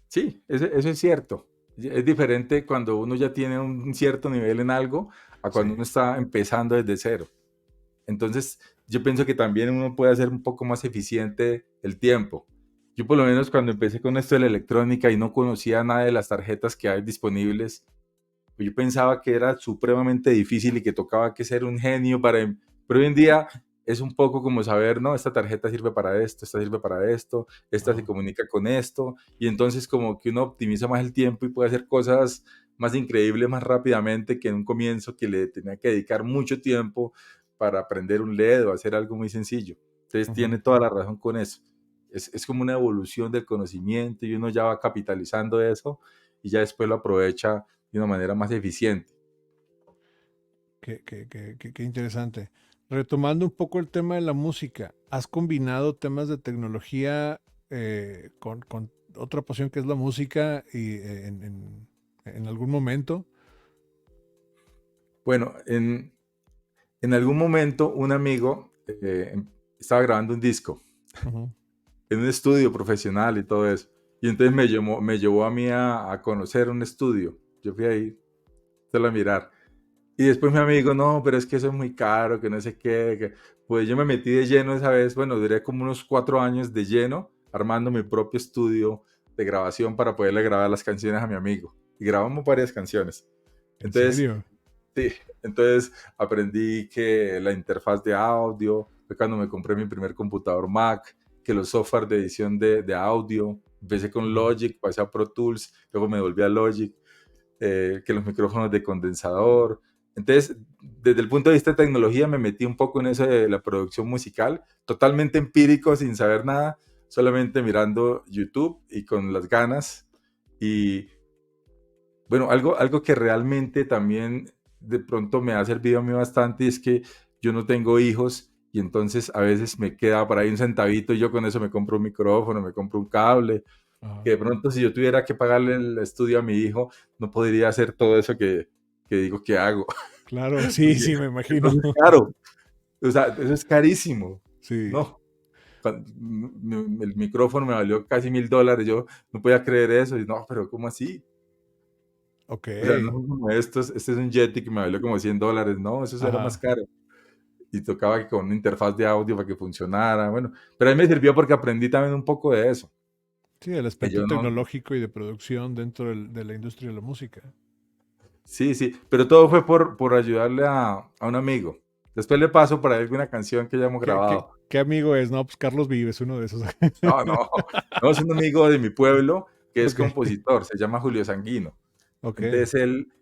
Sí, eso es cierto. Es diferente cuando uno ya tiene un cierto nivel en algo a cuando Sí. uno está empezando desde cero. Entonces, yo pienso que también uno puede hacer un poco más eficiente el tiempo. Yo por lo menos cuando empecé con esto de la electrónica y no conocía nada de las tarjetas que hay disponibles, pues yo pensaba que era supremamente difícil y que tocaba que ser un genio Pero hoy en día es un poco como saber, ¿no? Esta tarjeta sirve para esto, esta sirve para esto, esta se Ajá. comunica con esto, y entonces como que uno optimiza más el tiempo y puede hacer cosas más increíbles más rápidamente que en un comienzo que le tenía que dedicar mucho tiempo para aprender un LED o hacer algo muy sencillo. Entonces Ujú. tiene toda la razón con eso. Es como una evolución del conocimiento y uno ya va capitalizando eso y ya después lo aprovecha de una manera más eficiente. Qué interesante. Retomando un poco el tema de la música, ¿has combinado temas de tecnología con otra pasión que es la música y en algún momento? Bueno, en algún momento un amigo estaba grabando un disco Ujú. en un estudio profesional y todo eso. Y entonces me llevó a mí a conocer un estudio. Yo fui ahí solo a mirar. Y después mi amigo, no, pero es que eso es muy caro, que no sé qué. Pues yo me metí de lleno esa vez, bueno, duré como unos 4 años de lleno armando mi propio estudio de grabación para poderle grabar las canciones a mi amigo. Y grabamos varias canciones. ¿En Entonces, serio? sí, entonces aprendí que la interfaz de audio, fue cuando me compré mi primer computador Mac, que los software de edición de audio, empecé con Logic, pasé a Pro Tools, luego me volví a Logic, que los micrófonos de condensador. Entonces, desde el punto de vista de tecnología, me metí un poco en eso de la producción musical, totalmente empírico, sin saber nada, solamente mirando YouTube y con las ganas. Y bueno, algo que realmente también de pronto me ha servido a mí bastante es que yo no tengo hijos y entonces a veces me queda por ahí un centavito y yo con eso me compro un micrófono, me compro un cable, Ajá. que de pronto si yo tuviera que pagarle el estudio a mi hijo, no podría hacer todo eso que digo que hago. Claro, sí, Porque sí, me imagino. eso es caro, o sea, eso es carísimo, Sí, ¿no? El micrófono me valió casi $1000, yo no podía creer eso, y no, pero ¿cómo así? ok. O sea, no son como estos, este es un Yeti que me valió como $100, no, eso era más Ajá. caro. Y tocaba que con una interfaz de audio para que funcionara, bueno, pero a mí me sirvió porque aprendí también un poco de eso. Sí, el Que aspecto yo no, tecnológico y de producción dentro de la industria de la música. sí, sí, pero todo fue por ayudarle a un amigo. Después le paso por ahí alguna canción que ya hemos grabado. ¿Qué amigo es? No, pues Carlos Vives, uno de esos. No, no, no, es un amigo de mi pueblo que es Ok, compositor, se llama Julio Sanguino. ok. Entonces él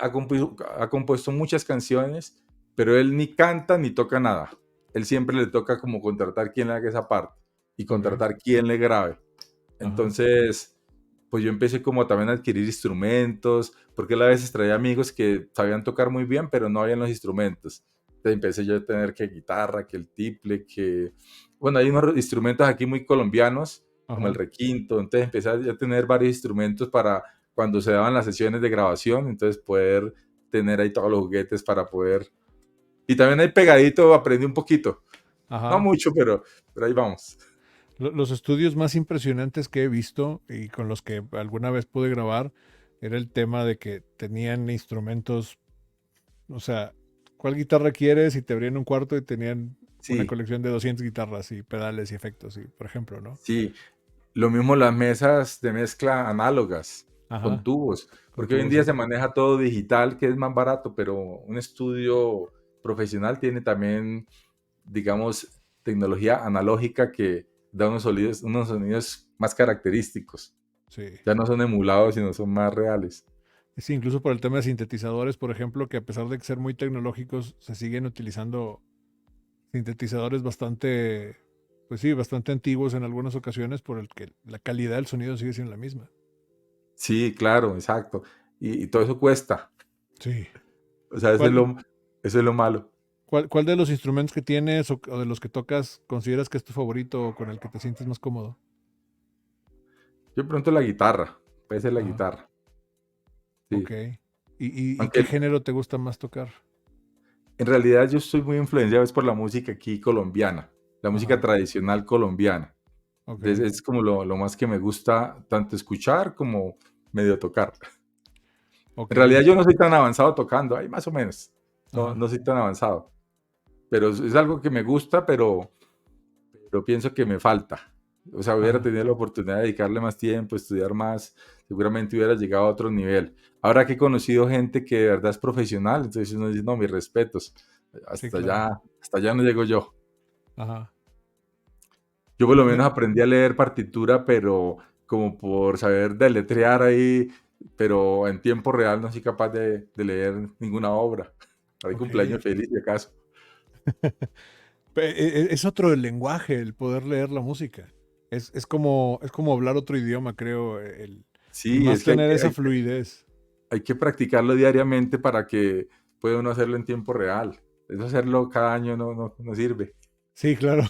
ha compuesto muchas canciones, pero él ni canta ni toca nada. Él siempre le toca como contratar quién le haga esa parte y Ok. contratar quién le grabe. Ajá. Entonces, pues yo empecé como también a adquirir instrumentos, porque él a veces traía amigos que sabían tocar muy bien, pero no habían los instrumentos. Entonces empecé yo a tener que guitarra, que el tiple, que... Bueno, hay unos instrumentos aquí muy colombianos, como el Ajá. requinto. Entonces empecé a tener varios instrumentos para cuando se daban las sesiones de grabación, entonces poder tener ahí todos los juguetes para poder... Y también ahí pegadito aprendí un poquito. No Ajá. mucho, pero ahí vamos. Los estudios más impresionantes que he visto y con los que alguna vez pude grabar era el tema de que tenían instrumentos, o sea, ¿cuál guitarra quieres? Y te abrían un cuarto y tenían una Sí, colección de 200 guitarras y pedales y efectos, y, por ejemplo, ¿no? sí. Lo mismo las mesas de mezcla análogas con Ajá, tubos, con porque hoy en tubos, día sí. se maneja todo digital, que es más barato, pero un estudio profesional tiene también, digamos, tecnología analógica que da unos sonidos más característicos. Sí. Ya no son emulados, sino son más reales. Sí, incluso por el tema de sintetizadores, por ejemplo, que a pesar de ser muy tecnológicos, se siguen utilizando sintetizadores bastante, pues sí, bastante antiguos en algunas ocasiones, por el que la calidad del sonido sigue siendo la misma. Sí, claro, exacto. Y todo eso cuesta. Sí. O sea, ¿Cuál, eso es lo malo. cuál de los instrumentos que tienes o de los que tocas consideras que es tu favorito o con el que te sientes más cómodo? Yo pronto la guitarra, puede ser la Ajá, guitarra, ok. sí. ¿Y qué Aunque género te gusta más tocar? en realidad yo estoy muy influenciado es por la música aquí colombiana, la música Ajá, tradicional colombiana. ok, Entonces es como lo más que me gusta tanto escuchar como medio tocar. En ok, realidad yo no soy tan avanzado tocando, ahí más o menos. No, ajá, no soy tan avanzado. Pero es algo que me gusta, pero pienso que me falta. O sea, hubiera ajá. tenido la oportunidad de dedicarle más tiempo, estudiar más, seguramente hubiera llegado a otro nivel. Ahora que he conocido gente que de verdad es profesional, entonces uno dice, no, mis respetos, Sí, claro. hasta allá no llego yo. Ajá. Yo por Me- lo me- menos aprendí a leer partitura, pero como por saber deletrear ahí, pero en tiempo real no soy capaz de leer ninguna obra. Para el ok. cumpleaños feliz, de acaso. Es otro el lenguaje, el poder leer la música. Es como hablar otro idioma, creo, y Sí, más es que tener esa fluidez. hay que practicarlo diariamente para que pueda uno hacerlo en tiempo real. Eso hacerlo cada año no sirve. Sí, claro.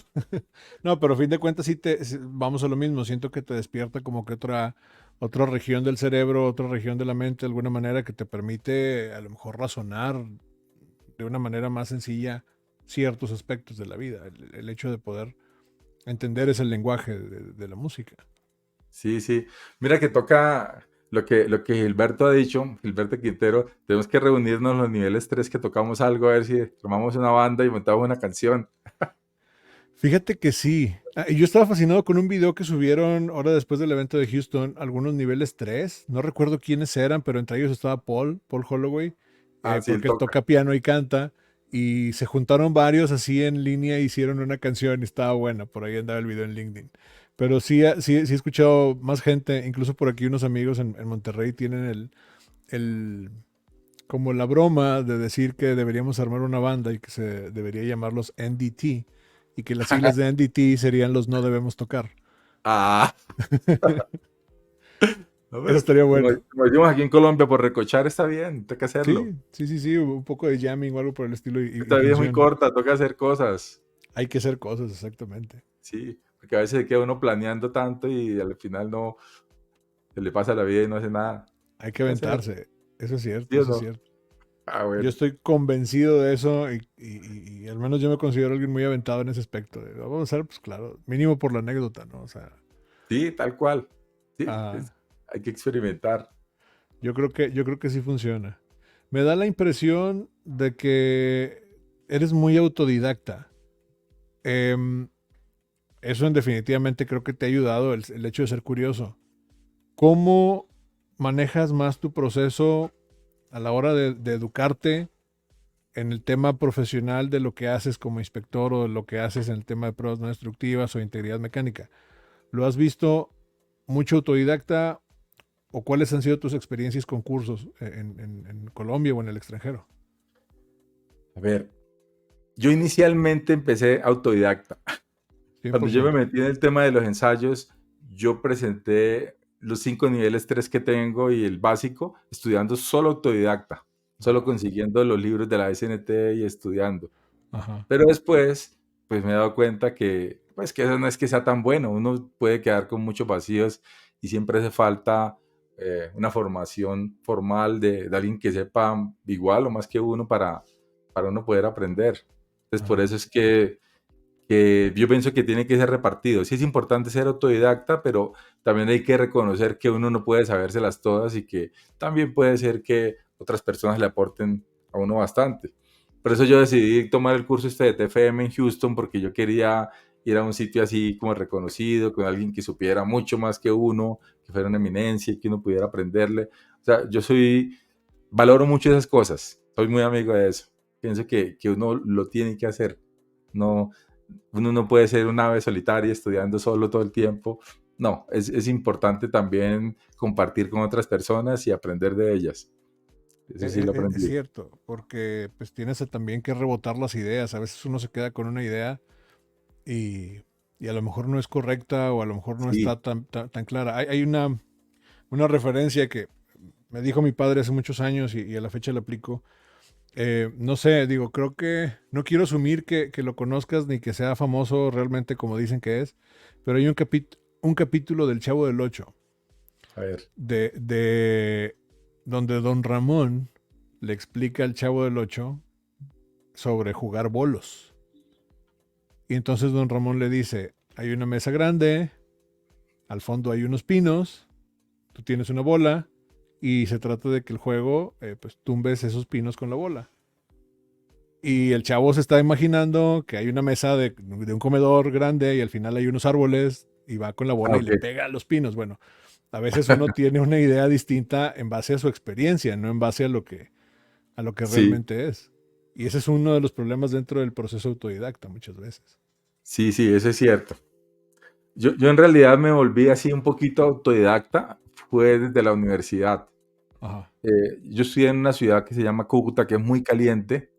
No, pero a fin de cuentas vamos a lo mismo. Siento que te despierta como que otra región del cerebro, otra región de la mente, de alguna manera que te permite a lo mejor razonar de una manera más sencilla ciertos aspectos de la vida. El hecho de poder entender ese lenguaje de la música. Sí, sí. Mira que toca lo que Gilberto ha dicho, Gilberto Quintero, tenemos que reunirnos los niveles 3 que tocamos algo, a ver si formamos una banda y montamos una canción. Fíjate que sí. Y yo estaba fascinado con un video que subieron ahora después del evento de Houston, algunos niveles 3. No recuerdo quiénes eran, pero entre ellos estaba Paul Holloway, Ah, sí, él porque él toca. toca piano y canta. Y se juntaron varios así en línea e hicieron una canción y estaba buena. Por ahí andaba el video en LinkedIn. Pero sí, sí he escuchado más gente, incluso por aquí unos amigos en Monterrey tienen el, como la broma de decir que deberíamos armar una banda y que se debería llamarlos NDT y que las siglas de NDT serían los no debemos tocar. Ah, no, Eso pero estaría como, bueno. como decimos aquí en Colombia, por recochar está bien, toca hacerlo. Sí, un poco de jamming o algo por el estilo y Esta vida es muy funciona. corta, toca hacer cosas. Hay que hacer cosas, exactamente. Sí, porque a veces se queda uno planeando tanto y al final no se le pasa la vida y no hace nada. Hay que Toca hacer, aventarse. Eso es cierto, ¿sí o eso es no? cierto. Ah, Yo bueno. estoy convencido de eso y al menos yo me considero alguien muy aventado en ese aspecto. Vamos a hacer, pues claro, mínimo por la anécdota, ¿no? O sea, Sí, tal cual. Sí, ah, hay que experimentar. yo creo que sí funciona. Me da la impresión de que eres muy autodidacta. Em, Eso en definitivamente creo que te ha ayudado el hecho de ser curioso. ¿Cómo manejas más tu proceso a la hora de educarte en el tema profesional de lo que haces como inspector o de lo que haces en el tema de pruebas no destructivas o integridad mecánica? ¿Lo has visto mucho autodidacta o cuáles han sido tus experiencias con cursos en Colombia o en el extranjero? A ver, yo inicialmente empecé autodidacta. cien Cuando por yo me ciento. metí en el tema de los ensayos, yo presenté los 5 niveles 3 que tengo y el básico, estudiando solo autodidacta, solo Wow. consiguiendo los libros de la SNT y estudiando. Ajá. Pero después, pues me he dado cuenta que, pues que eso no es que sea tan bueno, uno puede quedar con muchos vacíos y siempre hace falta una formación formal de alguien que sepa igual o más que uno para uno poder aprender. Entonces, por Ajá. eso es que yo pienso que tiene que ser repartido. Sí es importante ser autodidacta, pero también hay que reconocer que uno no puede sabérselas todas y que también puede ser que otras personas le aporten a uno bastante. Por eso yo decidí tomar el curso este de TFM en Houston porque yo quería ir a un sitio así como reconocido, con alguien que supiera mucho más que uno, que fuera una eminencia y que uno pudiera aprenderle. O sea, valoro mucho esas cosas, soy muy amigo de eso. Pienso que uno lo tiene que hacer. No, uno no puede ser un ave solitaria estudiando solo todo el tiempo. No, es importante también compartir con otras personas y aprender de ellas. Eso sí lo Es aprendí. cierto, porque pues tienes también que rebotar las ideas. A veces uno se queda con una idea y, y a lo mejor no es correcta o a lo mejor no Sí, está tan clara. Hay una referencia que me dijo mi padre hace muchos años y a la fecha la aplico. No sé, digo, creo que no quiero asumir que lo conozcas ni que sea famoso realmente como dicen que es, pero hay un capítulo del Chavo del Ocho a ver. de donde Don Ramón le explica al Chavo del Ocho sobre jugar bolos. Y entonces Don Ramón le dice, hay una mesa grande, al fondo hay unos pinos, tú tienes una bola y se trata de que el juego pues tumbes esos pinos con la bola. Y el chavo se está imaginando que hay una mesa de un comedor grande y al final hay unos árboles y va con la Ah, bola y ok. le pega a los pinos. Bueno, a veces uno tiene una idea distinta en base a su experiencia, no en base a lo que Sí, realmente es. Y ese es uno de los problemas dentro del proceso autodidacta muchas veces. sí, sí, eso es cierto. Yo en realidad me volví así un poquito autodidacta, fue desde la universidad. Ajá, Yo estudié en una ciudad que se llama Cúcuta, que es muy caliente,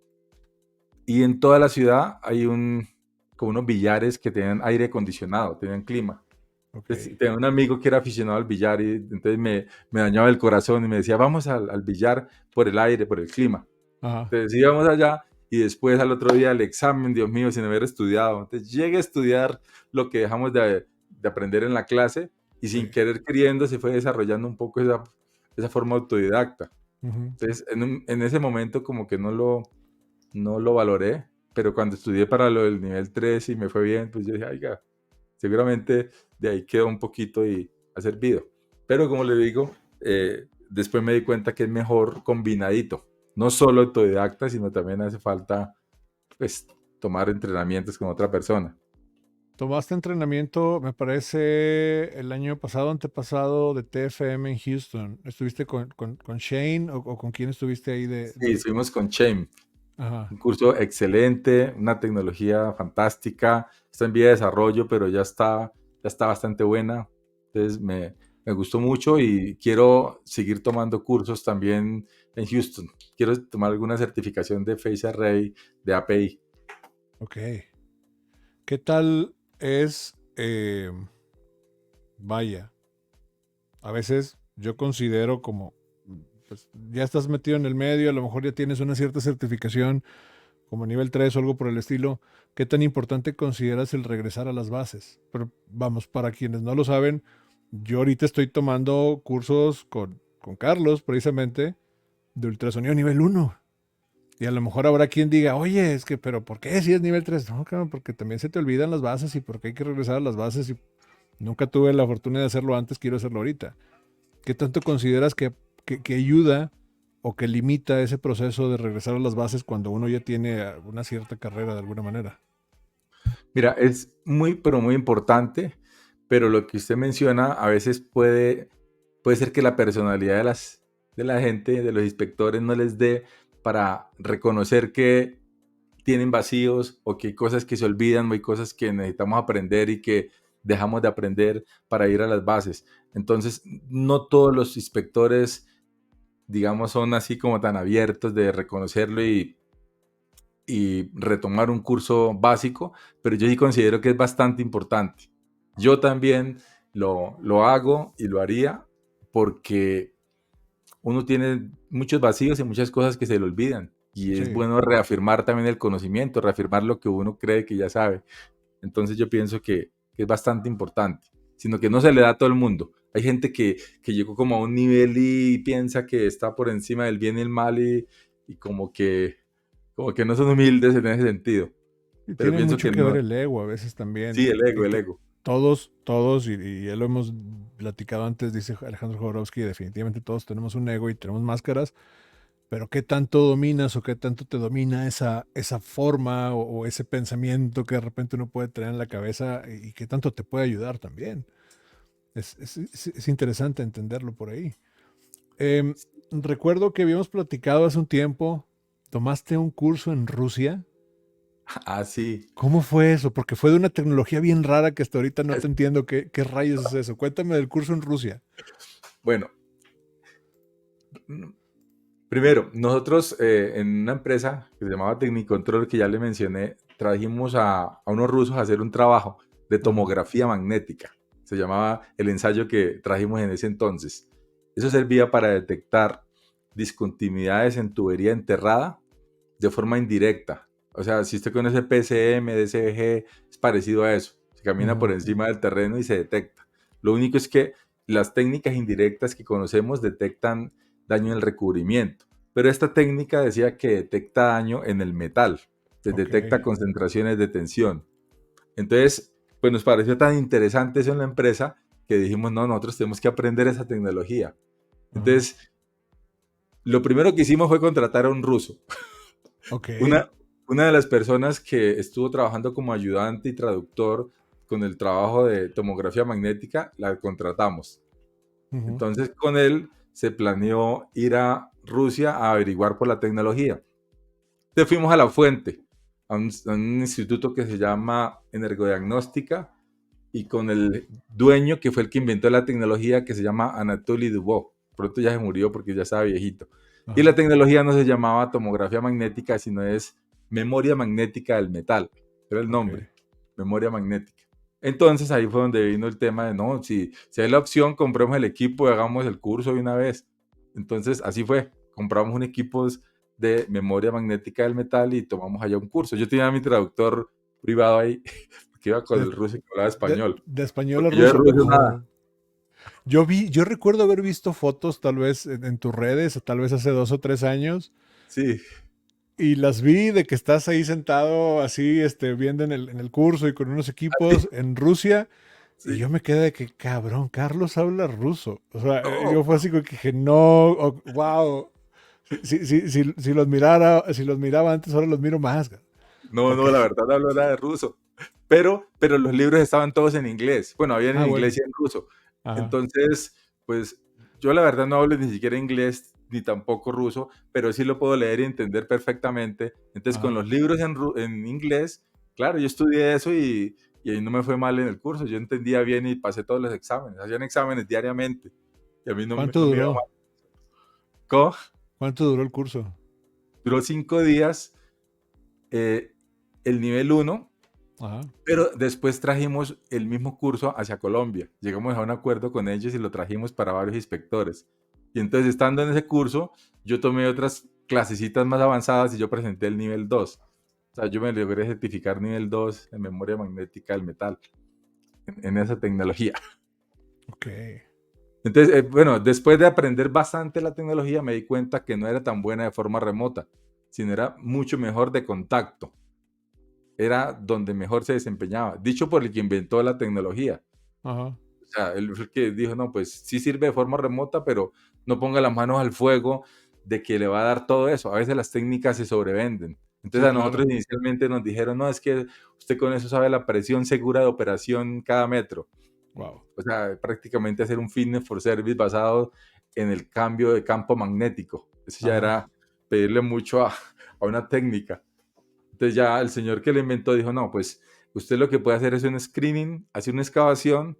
y en toda la ciudad hay como unos billares que tienen aire acondicionado, tienen clima. ok. Entonces, tenía un amigo que era aficionado al billar y entonces me dañaba el corazón y me decía, vamos al billar por el aire, por el clima. Ajá, Entonces íbamos allá y después al otro día el examen, Dios mío, sin haber estudiado. Entonces llegué a estudiar lo que dejamos de aprender en la clase y sí. sin querer queriendo se fue desarrollando un poco esa forma autodidacta. Ujú. Entonces en ese momento como que no lo valoré, pero cuando estudié para lo del nivel 3 y me fue bien, pues yo dije, oiga, seguramente de ahí quedó un poquito y ha servido. Pero como le digo, después me di cuenta que es mejor combinadito. No solo autodidacta, sino también hace falta pues, tomar entrenamientos con otra persona. Tomaste entrenamiento, me parece, el año pasado, antepasado, de TFM en Houston. ¿Estuviste con Shane o con quién estuviste ahí Sí, estuvimos con Shane. Ajá, Un curso excelente, una tecnología fantástica. Está en vía de desarrollo, pero ya está bastante buena. Entonces me gustó mucho y quiero seguir tomando cursos también en Houston. Quiero tomar alguna certificación de Face Array, de API. ok. ¿Qué tal es, vaya, a veces yo considero como, pues, ya estás metido en el medio, a lo mejor ya tienes una cierta certificación como nivel 3 o algo por el estilo, ¿qué tan importante consideras el regresar a las bases? Pero vamos, para quienes no lo saben, yo ahorita estoy tomando cursos con Carlos, precisamente, de ultrasonido nivel 1. Y a lo mejor habrá quien diga, oye, es que, pero ¿por qué si es nivel 3? No, cabrón, porque también se te olvidan las bases y porque hay que regresar a las bases y nunca tuve la fortuna de hacerlo antes, quiero hacerlo ahorita. ¿Qué tanto consideras que ayuda o que limita ese proceso de regresar a las bases cuando uno ya tiene una cierta carrera de alguna manera? Mira, es muy, pero muy importante, pero lo que usted menciona a veces puede ser que la personalidad de la gente, de los inspectores, no les dé para reconocer que tienen vacíos o que hay cosas que se olvidan o hay cosas que necesitamos aprender y que dejamos de aprender para ir a las bases. Entonces, no todos los inspectores, digamos, son así como tan abiertos de reconocerlo y retomar un curso básico, pero yo sí considero que es bastante importante. Yo también lo hago y lo haría porque uno tiene muchos vacíos y muchas cosas que se le olvidan. Y es Sí, bueno reafirmar también el conocimiento, reafirmar lo que uno cree que ya sabe. Entonces yo pienso que es bastante importante, sino que no se le da a todo el mundo. Hay gente que llegó como a un nivel y piensa que está por encima del bien y el mal y como que no son humildes en ese sentido. y Pero tiene pienso mucho que que ver no. el ego a veces también. Sí, el ego, Y el ego. todos, y ya lo hemos platicado antes, dice Alejandro Jodorowsky, definitivamente todos tenemos un ego y tenemos máscaras, pero qué tanto dominas o qué tanto te domina esa forma o ese pensamiento que de repente uno puede tener en la cabeza y qué tanto te puede ayudar también. Es interesante entenderlo por ahí. Em, Recuerdo que habíamos platicado hace un tiempo, tomaste un curso en Rusia. Ah, sí. ¿Cómo fue eso? Porque fue de una tecnología bien rara que hasta ahorita no te entiendo qué rayos es eso. Cuéntame del curso en Rusia. Bueno, primero, nosotros en una empresa que se llamaba Tecnicontrol, que ya le mencioné, trajimos a unos rusos a hacer un trabajo de Ajá. tomografía magnética. Se llamaba el ensayo que trajimos en ese entonces. Eso servía para detectar discontinuidades en tubería enterrada de forma indirecta. O sea, si usted conoce PCM, DCG, es parecido a eso. Se camina por Ujú. encima del terreno y se detecta. Lo único es que las técnicas indirectas que conocemos detectan daño en el recubrimiento, pero esta técnica decía que detecta daño en el metal, se Ok. detecta concentraciones de tensión. Entonces, pues nos pareció tan interesante eso en la empresa que dijimos, no, nosotros tenemos que aprender esa tecnología. Ajá. Entonces, lo primero que hicimos fue contratar a un ruso. Ok. Una de las personas que estuvo trabajando como ayudante y traductor con el trabajo de tomografía magnética, la contratamos. Ujú. Entonces con él se planeó ir a Rusia a averiguar por la tecnología. Entonces fuimos a la fuente, a un instituto que se llama Energodiagnóstica y con el dueño que fue el que inventó la tecnología que se llama Anatoly Dubov. Pronto ya se murió porque ya estaba viejito. Y la Ajá. tecnología no se llamaba tomografía magnética, sino es memoria magnética del metal. Era el Ok. nombre, memoria magnética. Entonces ahí fue donde vino el tema de, no, si hay la opción, compremos el equipo y hagamos el curso de una vez. Entonces así fue, compramos un equipo de memoria magnética del metal y tomamos allá un curso. Yo tenía mi traductor privado ahí, que iba con De, el ruso que hablaba español, de español a porque yo de ruso. ruso nada. Oh. Yo recuerdo haber visto fotos tal vez en tus redes, tal vez hace 2 o 3 años, Sí, y las vi de que estás ahí sentado así, viendo en el curso y con unos así, equipos en Rusia. Y sí. yo me quedé de que, cabrón, Carlos habla ruso. O sea, No, yo fue así como que dije, no, wow. Si los miraba antes, ahora los miro más. no, Ok, no, la verdad no hablo nada de ruso. pero los libros estaban todos en inglés. Bueno, habían en Bueno. inglés y en ruso. Ajá. Entonces, pues yo la verdad no hablo ni siquiera inglés ni tampoco ruso, pero sí lo puedo leer y entender perfectamente. Entonces, con Ajá. los libros en inglés, claro, yo estudié eso y ahí no me fue mal en el curso. Yo entendía bien y pasé todos los exámenes. Hacían exámenes diariamente y a mí ¿Cuánto no me iba duró? mal. ¿Cómo? ¿Cuánto duró el curso? Duró 5 días, eh, el nivel uno, Ajá. pero después trajimos el mismo curso hacia Colombia. Llegamos a un acuerdo con ellos y lo trajimos para varios inspectores. Y entonces, estando en ese curso, yo tomé otras clasecitas más avanzadas y yo presenté el nivel 2. O sea, yo me logré certificar nivel 2 en memoria magnética del metal, en esa tecnología. Ok. Entonces, bueno, después de aprender bastante la tecnología, me di cuenta que no era tan buena de forma remota, sino era mucho mejor de contacto. Era donde mejor se desempeñaba. Dicho por el que inventó la tecnología. Ajá. O sea, él fue el que dijo, no, pues sí sirve de forma remota, pero no ponga las manos al fuego de que le va a dar todo eso. A veces las técnicas se sobrevenden. Sí, Entonces a nosotros claro. inicialmente nos dijeron, no, es que usted con eso sabe la presión segura de operación cada metro. Wow. O sea, prácticamente hacer un fitness for service basado en el cambio de campo magnético. Eso ya Ajá. era pedirle mucho a una técnica. Entonces ya el señor que lo inventó dijo, no, pues usted lo que puede hacer es un screening, hacer una excavación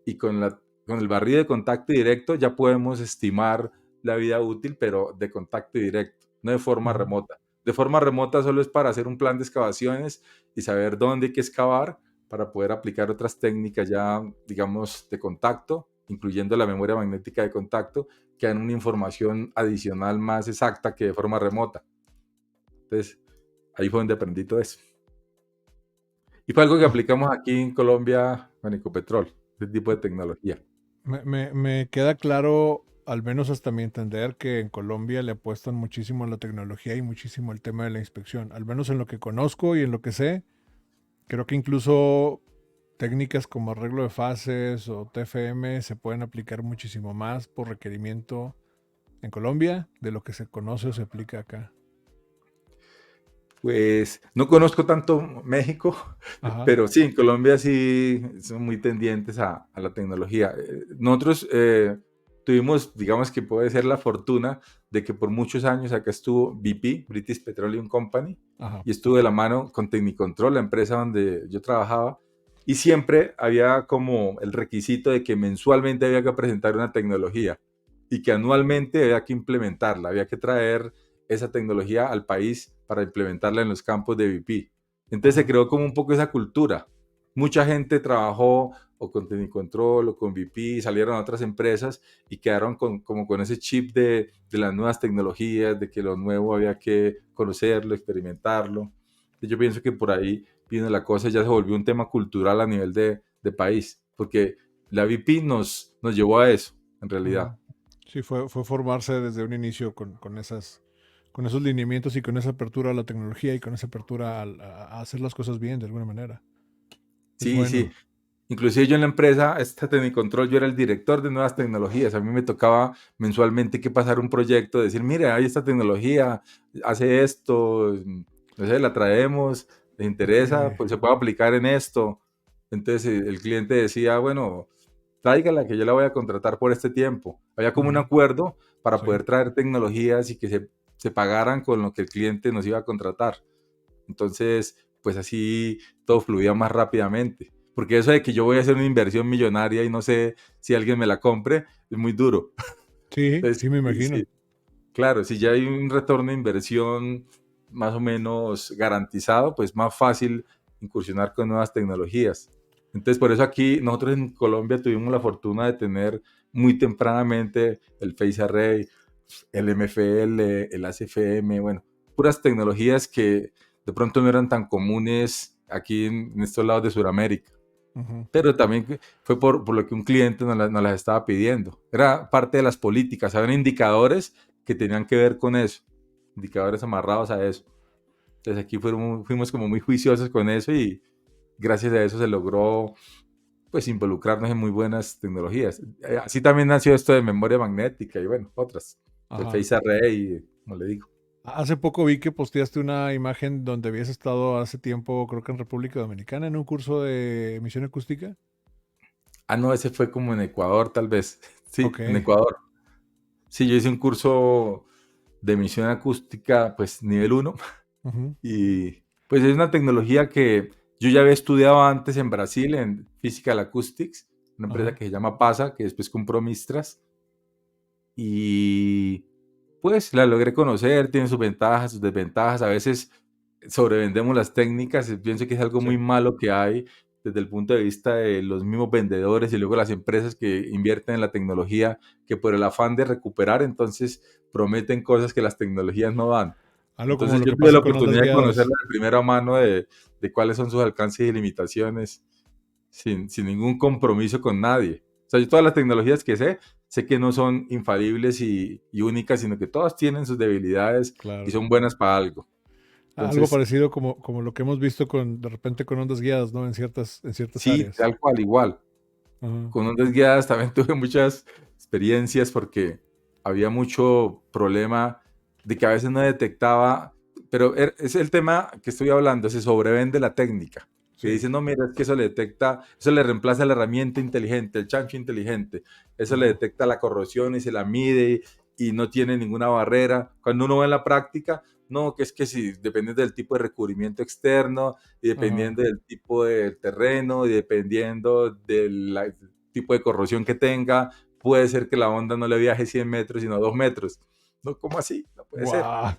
y con el barrido de contacto directo ya podemos estimar la vida útil, pero de contacto directo, no de forma Ujú. remota. De forma remota solo es para hacer un plan de excavaciones y saber dónde hay que excavar para poder aplicar otras técnicas ya, digamos, de contacto, incluyendo la memoria magnética de contacto, que dan una información adicional más exacta que de forma remota. Entonces, ahí fue donde aprendí todo eso. Y fue algo que Ah, aplicamos aquí en Colombia con Ecopetrol, este tipo de tecnología. me queda claro, al menos hasta mi entender, que en Colombia le apuestan muchísimo a la tecnología y muchísimo al tema de la inspección. Al menos en lo que conozco y en lo que sé, creo que incluso técnicas como arreglo de fases o TFM se pueden aplicar muchísimo más por requerimiento en Colombia de lo que se conoce o se aplica acá. Pues no conozco tanto México, Ajá. pero sí, en Colombia sí son muy tendientes a la tecnología. Nosotros tuvimos, digamos que puede ser la fortuna de que por muchos años acá estuvo BP, British Petroleum Company, Ajá. y estuve de la mano con Technicontrol, la empresa donde yo trabajaba, y siempre había como el requisito de que mensualmente había que presentar una tecnología y que anualmente había que implementarla, había que traer esa tecnología al país para implementarla en los campos de BP. Entonces se Ajá. creó como un poco esa cultura. Mucha gente trabajó o con Technicontrol o con BP, salieron a otras empresas y quedaron como con ese chip de las nuevas tecnologías, de que lo nuevo había que conocerlo, experimentarlo. Y yo pienso que por ahí vino la cosa, ya se volvió un tema cultural a nivel de país, porque la BP nos llevó a eso, en realidad. Ajá. Sí, fue formarse desde un inicio con esos lineamientos y con esa apertura a la tecnología y con esa apertura a hacer las cosas bien de alguna manera. Es Sí, sí. bueno. Inclusive yo en la empresa, esta Technicontrol, yo era el director de nuevas tecnologías. A mí me tocaba mensualmente que pasar un proyecto, decir, mire, hay esta tecnología, hace esto, no sé, la traemos, le Ok. interesa, pues se puede aplicar en esto. Entonces el cliente decía, bueno, tráigala que yo la voy a contratar por este tiempo. Había como un Ujú. acuerdo para Sí. poder traer tecnologías y que se pagaran con lo que el cliente nos iba a contratar. Entonces, pues así todo fluía más rápidamente. Porque eso de que yo voy a hacer una inversión millonaria y no sé si alguien me la compre, es muy duro. Sí, Entonces, sí me sí, imagino. sí, claro, si ya hay un retorno de inversión más o menos garantizado, pues más fácil incursionar con nuevas tecnologías. Entonces, por eso aquí nosotros en Colombia tuvimos la fortuna de tener muy tempranamente el Phase Array, el MFL, el ACFM, bueno, puras tecnologías que de pronto no eran tan comunes aquí en estos lados de Sudamérica. Ujú. Pero también fue por lo que un cliente nos las estaba pidiendo. Era parte de las políticas, había indicadores que tenían que ver con eso, indicadores amarrados a eso. Entonces aquí fuimos como muy juiciosos con eso y gracias a eso se logró pues involucrarnos en muy buenas tecnologías. Así también nació esto de memoria magnética y bueno, otras. El Ajá. Phase Array, como le digo. Hace poco vi que posteaste una imagen donde habías estado hace tiempo, creo que en República Dominicana, en un curso de emisión acústica. Ah, no, ese fue como en Ecuador, tal vez. Ok. Sí, en Ecuador. Sí, yo hice un curso de emisión acústica, pues nivel uno. Ujú. Y pues es una tecnología que yo ya había estudiado antes en Brasil, en Physical Acoustics, una empresa Ajá. que se llama PASA, que después compró Mistras. Y pues la logré conocer, tiene sus ventajas, sus desventajas. A veces sobrevendemos las técnicas, pienso que es algo Sí. muy malo que hay desde el punto de vista de los mismos vendedores y luego las empresas que invierten en la tecnología, que por el afán de recuperar, entonces prometen cosas que las tecnologías no dan. Algo como Entonces lo yo que tuve la pasa con ondas oportunidad de guiadas. conocerla de primera mano de cuáles son sus alcances y limitaciones sin ningún compromiso con nadie. O sea, yo todas las tecnologías que sé que no son infalibles y únicas, sino que todas tienen sus debilidades y Claro. son buenas para algo. Algo Entonces, parecido como lo que hemos visto de repente con ondas guiadas, ¿no? En ciertas sí, áreas. tal cual, igual. Ajá. Con ondas guiadas también tuve muchas experiencias porque había mucho problema de que a veces no detectaba, pero es el tema que estoy hablando, se sobrevende la técnica. Que Sí. dicen, no, mira, es que eso le detecta, eso le reemplaza la herramienta inteligente, el chancho inteligente. Eso le Ajá. detecta la corrosión y se la mide y no tiene ninguna barrera. Cuando uno va en la práctica, no, que es que si depende del tipo de recubrimiento externo y Ajá. dependiendo del tipo del terreno y dependiendo del tipo de corrosión que tenga, puede ser que la onda no le viaje 100 metros, sino 2 metros. No, ¿cómo así? No puede ser. ¡Guau!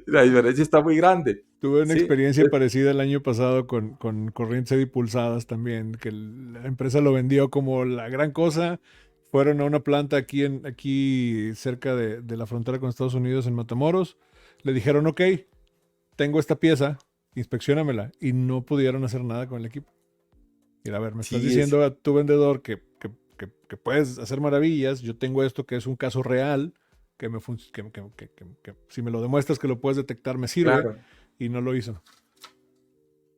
La diferencia está muy grande. Tuve una ¿Sí? experiencia parecida el año pasado con corrientes edipulsadas también, que la empresa lo vendió como la gran cosa. Fueron a una planta aquí cerca de la frontera con Estados Unidos, en Matamoros. Le dijeron, ok, tengo esta pieza, inspecciónamela. Y no pudieron hacer nada con el equipo. Mira, a ver, me estás Sí, es, diciendo a tu vendedor que puedes hacer maravillas. Yo tengo esto que es un caso real, que si me lo demuestras que lo puedes detectar, me sirve. claro. Y no lo hizo.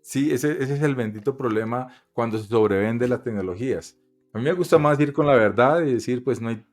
Sí, ese es el bendito problema cuando se sobrevende las tecnologías. A mí me gusta Sí. más ir con la verdad y decir, pues no hay,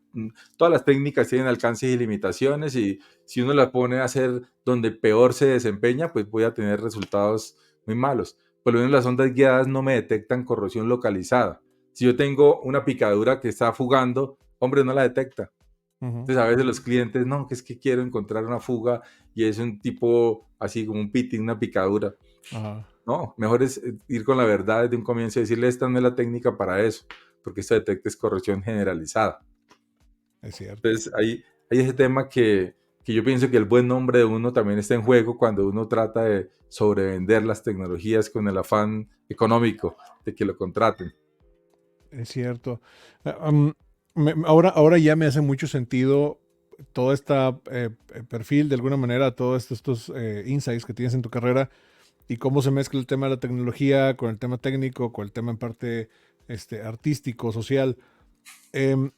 todas las técnicas tienen alcances y limitaciones y si uno las pone a hacer donde peor se desempeña, pues voy a tener resultados muy malos. Por lo menos las ondas guiadas no me detectan corrosión localizada. Si yo tengo una picadura que está fugando, hombre, no la detecta. Ujú. Entonces a veces los clientes, no, que es que quiero encontrar una fuga y es un tipo así como un pitting, una picadura. Ajá, No, mejor es ir con la verdad desde un comienzo y decirle, esta no es la técnica para eso, porque esto detecta es corrosión generalizada. es cierto. Entonces, hay ese tema que yo pienso que el buen nombre de uno también está en juego cuando uno trata de sobrevender las tecnologías con el afán económico de que lo contraten. Es cierto. Ahora ya me hace mucho sentido todo este perfil, de alguna manera, todos estos insights que tienes en tu carrera y cómo se mezcla el tema de la tecnología con el tema técnico, con el tema en parte artístico, social. Em,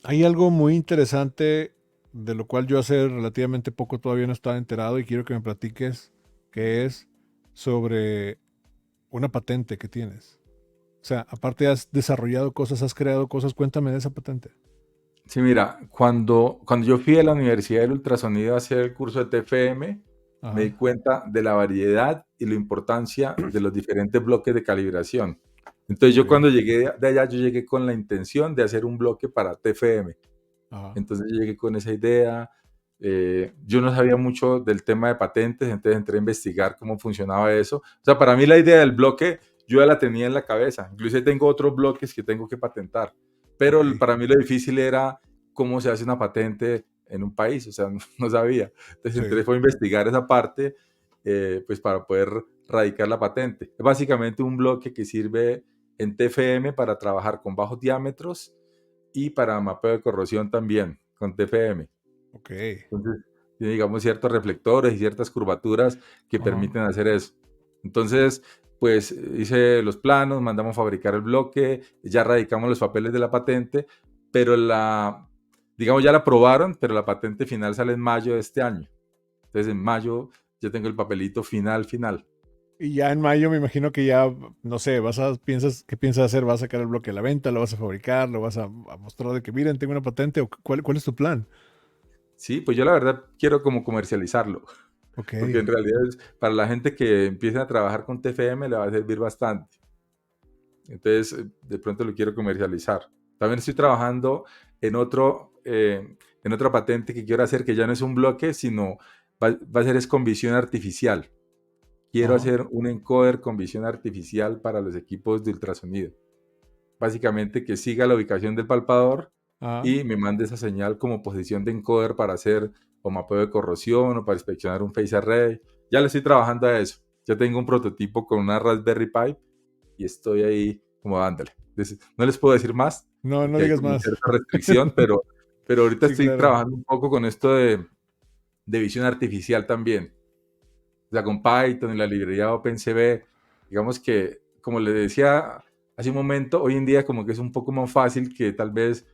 Hay algo muy interesante de lo cual yo hace relativamente poco todavía no estaba enterado y quiero que me platiques, que es sobre una patente que tienes. O sea, aparte has desarrollado cosas, has creado cosas, cuéntame de esa patente. Sí, mira, cuando yo fui a la Universidad del Ultrasonido a hacer el curso de TFM, me di Ajá, cuenta de la variedad y la importancia de los diferentes bloques de calibración. Entonces ok, yo cuando llegué de allá, yo llegué con la intención de hacer un bloque para TFM. ajá, Entonces yo llegué con esa idea. Yo no sabía mucho del tema de patentes, entonces entré a investigar cómo funcionaba eso. O sea, para mí la idea del bloque yo ya la tenía en la cabeza. Incluso tengo otros bloques que tengo que patentar. Pero ok, para mí lo difícil era cómo se hace una patente en un país. O sea, no sabía. Entonces sí, entré fue a investigar esa parte, pues para poder radicar la patente. Es básicamente un bloque que sirve en TFM para trabajar con bajos diámetros y para mapeo de corrosión también, con TFM. ok, Entonces, tiene, digamos, ciertos reflectores y ciertas curvaturas que ajá, permiten hacer eso. Entonces, pues hice los planos, mandamos fabricar el bloque, ya radicamos los papeles de la patente, pero digamos, ya la aprobaron, pero la patente final sale en mayo de este año. Entonces, en mayo ya tengo el papelito final. Y ya en mayo me imagino que ya, no sé, ¿qué piensas hacer? ¿Vas a sacar el bloque a la venta? ¿Lo vas a fabricar? ¿Lo vas a mostrar de que, miren, tengo una patente? ¿O cuál es tu plan? Sí, pues yo la verdad quiero como comercializarlo, Ok. porque en realidad para la gente que empiece a trabajar con TFM le va a servir bastante. Entonces, de pronto lo quiero comercializar. También estoy trabajando en en otra patente que quiero hacer, que ya no es un bloque, sino va a ser es con visión artificial. Quiero Ajá. hacer un encoder con visión artificial para los equipos de ultrasonido. Básicamente que siga la ubicación del palpador Ajá. y me mande esa señal como posición de encoder para hacer o mapeo de corrosión o para inspeccionar un face array. Ya le estoy trabajando a eso. Ya tengo un prototipo con una Raspberry Pi y estoy ahí como dándole. Entonces, no les puedo decir más No, no porque hay digas como más. cierta restricción, pero ahorita Sí, estoy claro. trabajando un poco con esto de visión artificial también. O sea, con Python y la librería OpenCV, digamos que, como le decía hace un momento, hoy en día como que es un poco más fácil que tal vez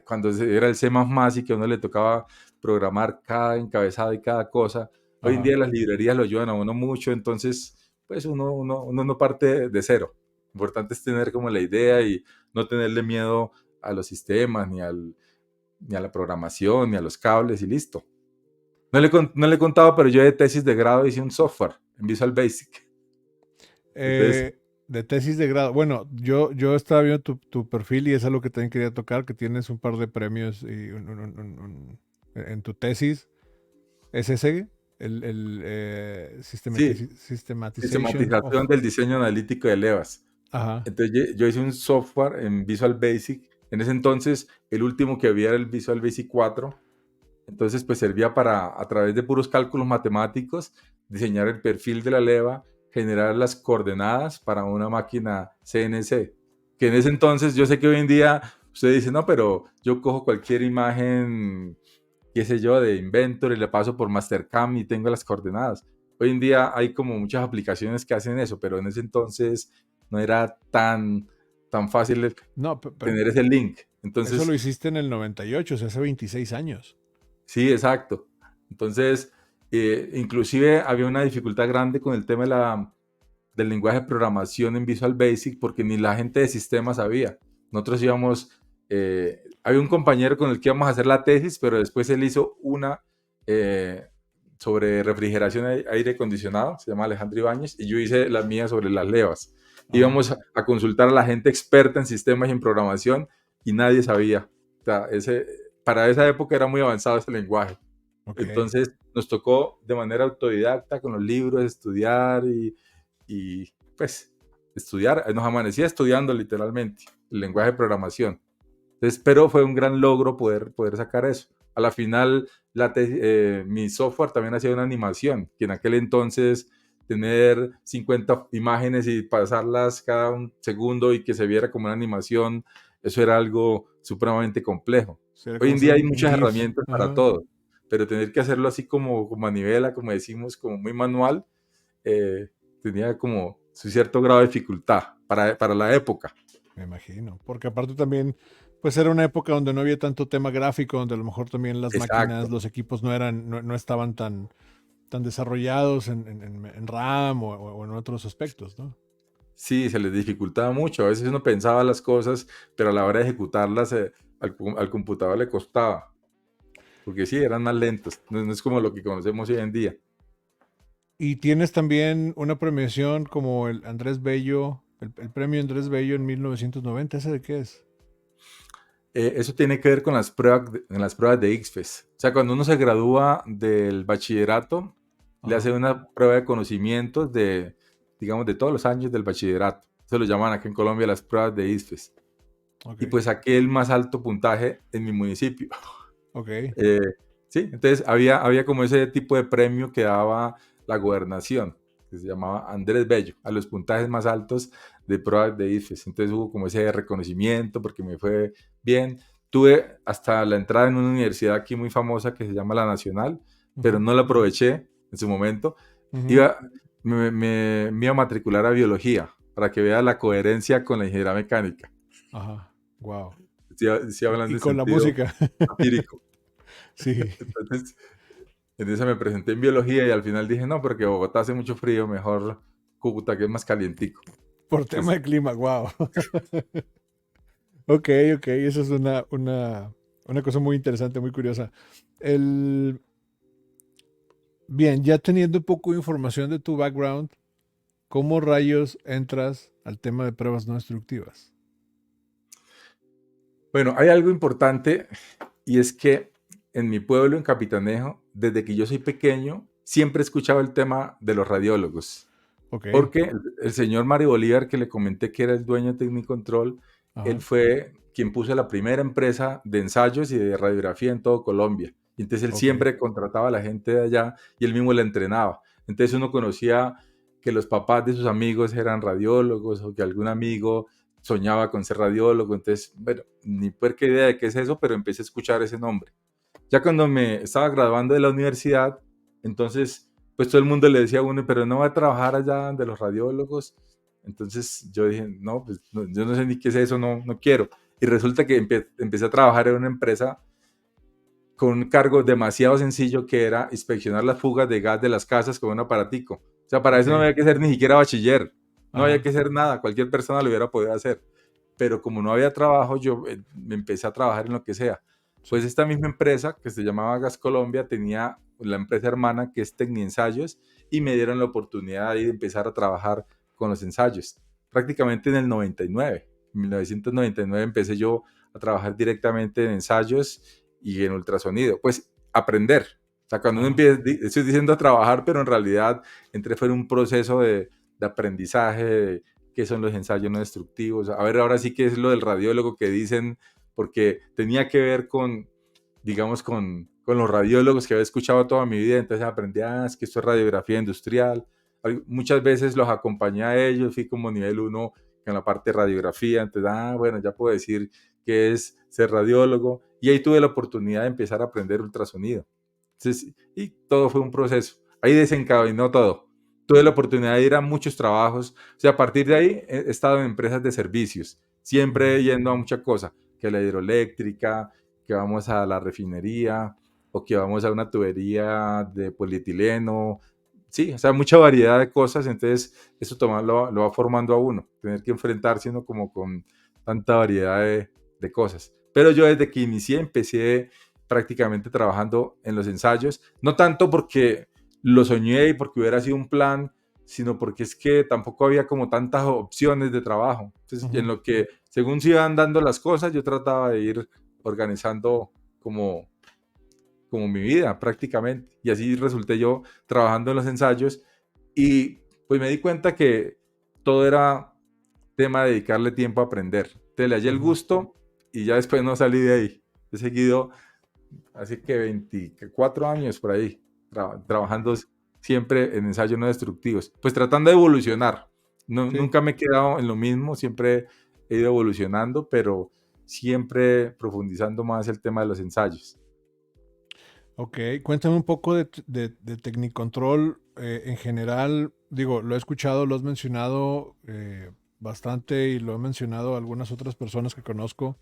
cuando era el C++ y que a uno le tocaba programar cada encabezado y cada cosa. Hoy en Ajá. día las librerías lo ayudan a uno mucho, entonces pues uno no parte de cero. Lo importante es tener como la idea y no tenerle miedo a los sistemas, ni a la programación, ni a los cables y listo. No le he contado, pero yo de tesis de grado hice un software en Visual Basic. Entonces, De tesis de grado. Bueno, yo estaba viendo tu perfil y es algo que también quería tocar, que tienes un par de premios y en tu tesis. ¿Es ese? sí, Systematization of... sistematización del diseño analítico de levas. Ajá. Entonces, yo hice un software en Visual Basic. En ese entonces, el último que había era el Visual Basic 4. Entonces, pues servía para, a través de puros cálculos matemáticos, diseñar el perfil de la leva, generar las coordenadas para una máquina CNC. Que en ese entonces, yo sé que hoy en día usted dice, no, pero yo cojo cualquier imagen, qué sé yo, de Inventor y le paso por Mastercam y tengo las coordenadas. Hoy en día hay como muchas aplicaciones que hacen eso, pero en ese entonces no era tan fácil No, tener ese link. eso lo Entonces, hiciste en el 98, o sea, hace 26 años. sí, exacto. Entonces, inclusive había una dificultad grande con el tema del lenguaje de programación en Visual Basic porque ni la gente de sistemas sabía. Nosotros íbamos, había un compañero con el que íbamos a hacer la tesis, pero después él hizo una eh, sobre refrigeración aire acondicionado, se llama Alejandro Ibáñez, y yo hice la mía sobre las levas. Ajá. Íbamos a consultar a la gente experta en sistemas y en programación y nadie sabía. O sea, para esa época era muy avanzado ese lenguaje. Ok. Entonces nos tocó de manera autodidacta con los libros estudiar y pues estudiar, nos amanecía estudiando literalmente el lenguaje de programación. Entonces, pero fue un gran logro poder sacar eso. A la final, mi software también hacía una animación, que en aquel entonces tener 50 imágenes y pasarlas cada un segundo y que se viera como una animación, eso era algo supremamente complejo. Sería Hoy como en hacer día hay un muchas GIF. herramientas para Ajá. todo, pero tener que hacerlo así como a manivela, como decimos, como muy manual, eh, tenía como su cierto grado de dificultad para la época. Me imagino. Porque aparte también, pues era una época donde no había tanto tema gráfico, donde a lo mejor también las máquinas, Exacto. los equipos no estaban tan desarrollados en RAM o en otros aspectos, ¿no? Sí, se les dificultaba mucho. A veces uno pensaba las cosas, pero a la hora de ejecutarlas al computador le costaba, porque sí, eran más lentos. No es como lo que conocemos hoy en día. Y tienes también una premiación como el Andrés Bello, el premio Andrés Bello en 1990. ¿Ese de qué es? Eso tiene que ver con en las pruebas de ICFES. O sea, cuando uno se gradúa del bachillerato, le hace Ajá. una prueba de conocimientos digamos, de todos los años del bachillerato. Se lo llaman aquí en Colombia las pruebas de ICFES. Ok. Y pues saqué el más alto puntaje en mi municipio. Ok. Eh, sí, entonces había como ese tipo de premio que daba la gobernación, que se llamaba Andrés Bello, a los puntajes más altos de pruebas de IFES. Entonces hubo como ese reconocimiento porque me fue bien. Tuve hasta la entrada en una universidad aquí muy famosa que se llama La Nacional, pero Ujú, no la aproveché en su momento. ujú. Iba, me iba a matricular a biología para que vea la coherencia con la ingeniería mecánica. Ajá. Wow. Estoy hablando Y en con la sentido música. empírico. Sí. Entonces, en esa me presenté en biología y al final dije, no, porque Bogotá hace mucho frío, mejor Cúcuta, que es más calientico. Por tema Entonces, de clima, wow. Ok, ok. Eso es una cosa muy interesante, muy curiosa. El, bien, ya teniendo un poco de información de tu background, ¿cómo rayos entras al tema de pruebas no destructivas? Bueno, hay algo importante y es que en mi pueblo, en Capitanejo, desde que yo soy pequeño, siempre he escuchado el tema de los radiólogos. Ok, Porque el señor Mario Bolívar, que le comenté que era el dueño de Tecnicontrol, él ajá, fue quien puso la primera empresa de ensayos y de radiografía en todo Colombia. Y entonces él ok, siempre contrataba a la gente de allá y él mismo la entrenaba. Entonces uno conocía que los papás de sus amigos eran radiólogos o que algún amigo soñaba con ser radiólogo. Entonces, bueno, ni puerca idea de qué es eso, pero empecé a escuchar ese nombre. Ya cuando me estaba graduando de la universidad, entonces, pues todo el mundo le decía a uno, pero no va a trabajar allá de los radiólogos. Entonces yo dije, no, pues no, yo no sé ni qué es eso, no, no quiero. Y resulta que empecé a trabajar en una empresa con un cargo demasiado sencillo que era inspeccionar las fugas de gas de las casas con un aparatico. O sea, para ok, eso no había que ser ni siquiera bachiller, no había ajá, que hacer nada, cualquier persona lo hubiera podido hacer. Pero como no había trabajo, yo me empecé a trabajar en lo que sea. sí, Pues esta misma empresa, que se llamaba Gas Colombia, tenía la empresa hermana que es Tecniensayos y me dieron la oportunidad de empezar a trabajar con los ensayos. Prácticamente en el 99, en 1999 empecé yo a trabajar directamente en ensayos y en ultrasonido, pues aprender. O sea, cuando uno ajá, empieza, estoy diciendo a trabajar, pero en realidad entré fue en un proceso de aprendizaje, de qué son los ensayos no destructivos. A ver, ahora sí que es lo del radiólogo que dicen, porque tenía que ver con, digamos, con los radiólogos que había escuchado toda mi vida, entonces aprendí, es que esto es radiografía industrial. Muchas veces los acompañé a ellos, fui como nivel uno en la parte de radiografía, entonces, bueno, ya puedo decir que es ser radiólogo, y ahí tuve la oportunidad de empezar a aprender ultrasonido. Entonces, y todo fue un proceso. Ahí desencadenó todo. Tuve la oportunidad de ir a muchos trabajos. O sea, a partir de ahí he estado en empresas de servicios, ujú, siempre yendo a muchas cosas, que la hidroeléctrica, que vamos a la refinería, o que vamos a una tubería de polietileno. Sí, o sea, mucha variedad de cosas. Entonces, eso lo va formando a uno, tener que enfrentarse uno como con tanta variedad de cosas. Pero yo desde que inicié empecé prácticamente trabajando en los ensayos, no tanto porque lo soñé y porque hubiera sido un plan, sino porque es que tampoco había como tantas opciones de trabajo. Entonces, en ujú. lo que según se iban dando las cosas, yo trataba de ir organizando como, como mi vida prácticamente. Y así resulté yo trabajando en los ensayos y pues me di cuenta que todo era tema de dedicarle tiempo a aprender. Te le hallé el Ujú. gusto y ya después no salí de ahí. He seguido así que 24 años por ahí, Ok. trabajando siempre en ensayos no destructivos, pues tratando de evolucionar. No, Sí. nunca me he quedado en lo mismo, siempre he ido evolucionando, pero siempre profundizando más el tema de los ensayos. Ok, cuéntame un poco de Tecnicontrol en general. Digo, lo he escuchado, lo has mencionado bastante y lo he mencionado a algunas otras personas que conozco.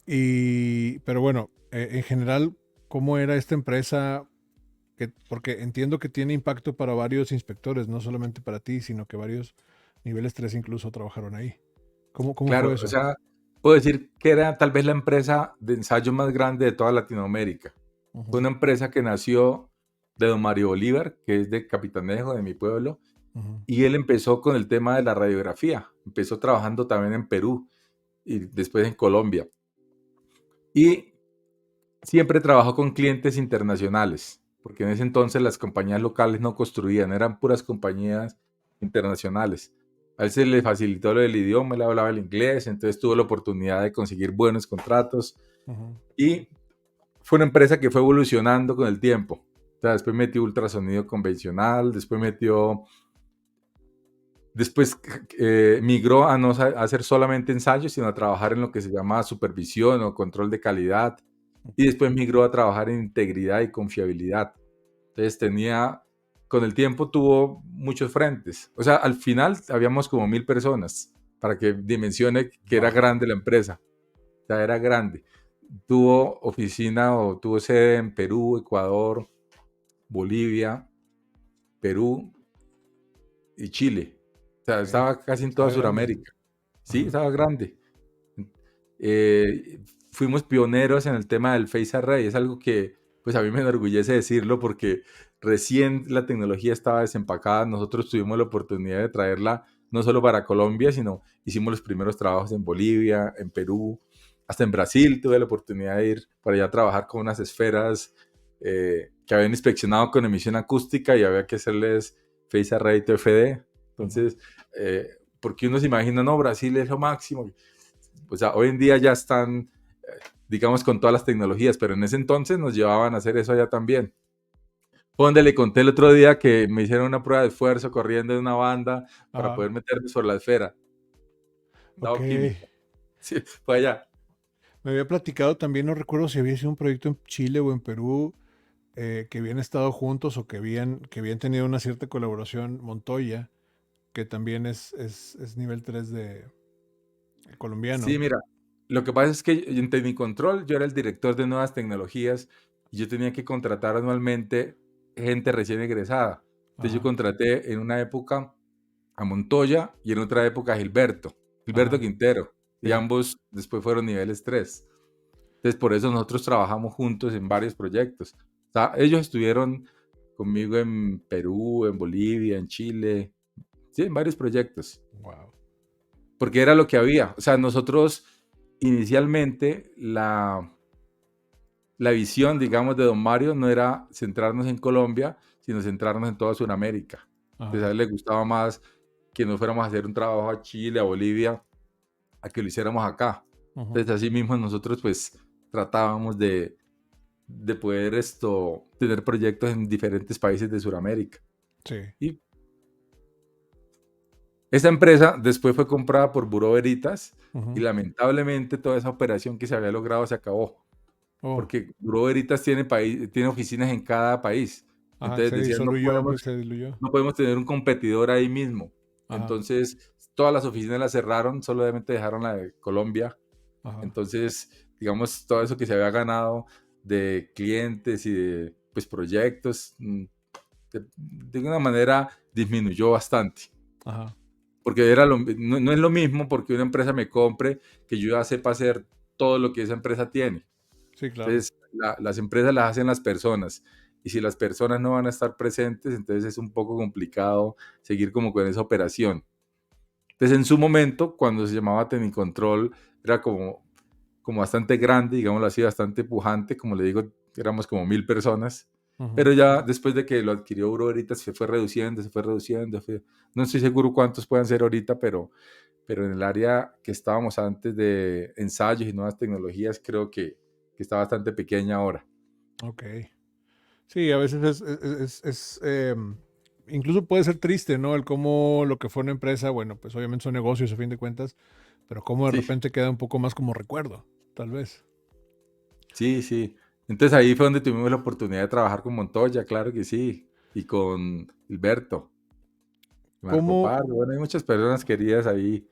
Pero bueno, en general, ¿cómo era esta empresa? Porque entiendo que tiene impacto para varios inspectores, no solamente para ti, sino que varios niveles 3 incluso trabajaron ahí. ¿Cómo fue Claro, o eso? sea, puedo decir que era tal vez la empresa de ensayo más grande de toda Latinoamérica. Fue Ujú, una empresa que nació de don Mario Bolívar, que es de Capitanejo, de mi pueblo, ujú, y él empezó con el tema de la radiografía. Empezó trabajando también en Perú y después en Colombia. Y siempre trabajó con clientes internacionales, porque en ese entonces las compañías locales no construían, eran puras compañías internacionales. A él se le facilitó lo del idioma, él hablaba el inglés, entonces tuvo la oportunidad de conseguir buenos contratos ujú. y fue una empresa que fue evolucionando con el tiempo. O sea, después metió ultrasonido convencional, después migró a no a hacer solamente ensayos, sino a trabajar en lo que se llama supervisión o control de calidad. Y después migró a trabajar en integridad y confiabilidad. Entonces con el tiempo tuvo muchos frentes. O sea, al final habíamos como 1000 personas, para que dimensione que era Wow. grande la empresa. O sea, era grande. Tuvo oficina o tuvo sede en Perú, Ecuador, Bolivia, Perú y Chile. O sea, Ok. estaba casi en toda Estaba grande. Sudamérica. Sí, Ajá. estaba grande. Fuimos pioneros en el tema del Face Array. Es algo que pues a mí me enorgullece decirlo porque recién la tecnología estaba desempacada. Nosotros tuvimos la oportunidad de traerla no solo para Colombia, sino hicimos los primeros trabajos en Bolivia, en Perú, hasta en Brasil. Tuve la oportunidad de ir para allá a trabajar con unas esferas que habían inspeccionado con emisión acústica y había que hacerles Phase Array TFD. Entonces, porque uno se imagina, no, Brasil es lo máximo. O sea, hoy en día ya están, digamos, con todas las tecnologías, pero en ese entonces nos llevaban a hacer eso allá también. Fue donde le conté el otro día que me hicieron una prueba de esfuerzo corriendo en una banda para Ajá. poder meterme sobre la esfera. Ok. Dado química. Sí, fue allá. Me había platicado también, no recuerdo si había sido un proyecto en Chile o en Perú, que habían estado juntos o que habían tenido una cierta colaboración. Montoya, que también es nivel 3 de Sí, colombiano. mira, lo que pasa es que en Tecnicontrol yo era el director de nuevas tecnologías y yo tenía que contratar anualmente gente recién egresada. Entonces yo Ajá, contraté en una época a Montoya y en otra época a Gilberto ajá, Quintero, y sí. ambos después fueron niveles 3. Entonces por eso nosotros trabajamos juntos en varios proyectos. O sea, ellos estuvieron conmigo en Perú, en Bolivia, en Chile, sí, en varios proyectos, Wow. porque era lo que había. O sea, nosotros inicialmente la visión, digamos, de don Mario no era centrarnos en Colombia, sino centrarnos en toda Sudamérica. Entonces a Ajá, él le gustaba más que nos fuéramos a hacer un trabajo a Chile, a Bolivia, a que lo hiciéramos acá. ujú, Entonces así mismo nosotros pues tratábamos de poder tener proyectos en diferentes países de Sudamérica. sí. Y esta empresa después fue comprada por Bureau Veritas y Ujú. lamentablemente toda esa operación que se había logrado se acabó, Oh, porque Bureau Veritas tiene oficinas en cada país. ajá, Entonces se decían, disoluyó, pues se diluyó. no podemos tener un competidor ahí mismo. Ajá, Entonces todas las oficinas las cerraron, solamente dejaron la de Colombia. ajá, Entonces, digamos, todo eso que se había ganado de clientes y de pues, proyectos, de una manera disminuyó bastante. ajá. Porque no es lo mismo porque una empresa me compre que yo ya sepa hacer todo lo que esa empresa tiene. Sí, claro. Entonces, las empresas las hacen las personas. Y si las personas no van a estar presentes, entonces es un poco complicado seguir como con esa operación. Entonces, en su momento, cuando se llamaba Tecnicontrol, era como bastante grande, digámoslo así, bastante pujante, como le digo, éramos como 1000 personas, Ujú. pero ya después de que lo adquirió Euro ahorita se fue reduciendo, no estoy seguro cuántos puedan ser ahorita, pero en el área que estábamos antes de ensayos y nuevas tecnologías, creo que está bastante pequeña ahora. Ok. Sí, a veces incluso puede ser triste, ¿no? El cómo lo que fue una empresa, bueno, pues obviamente son negocios a fin de cuentas, pero cómo de Sí, repente queda un poco más como recuerdo, tal vez. sí, sí. Entonces ahí fue donde tuvimos la oportunidad de trabajar con Montoya, claro que sí, y con Gilberto, Marco ¿Cómo, Pardo, bueno, hay muchas personas queridas ahí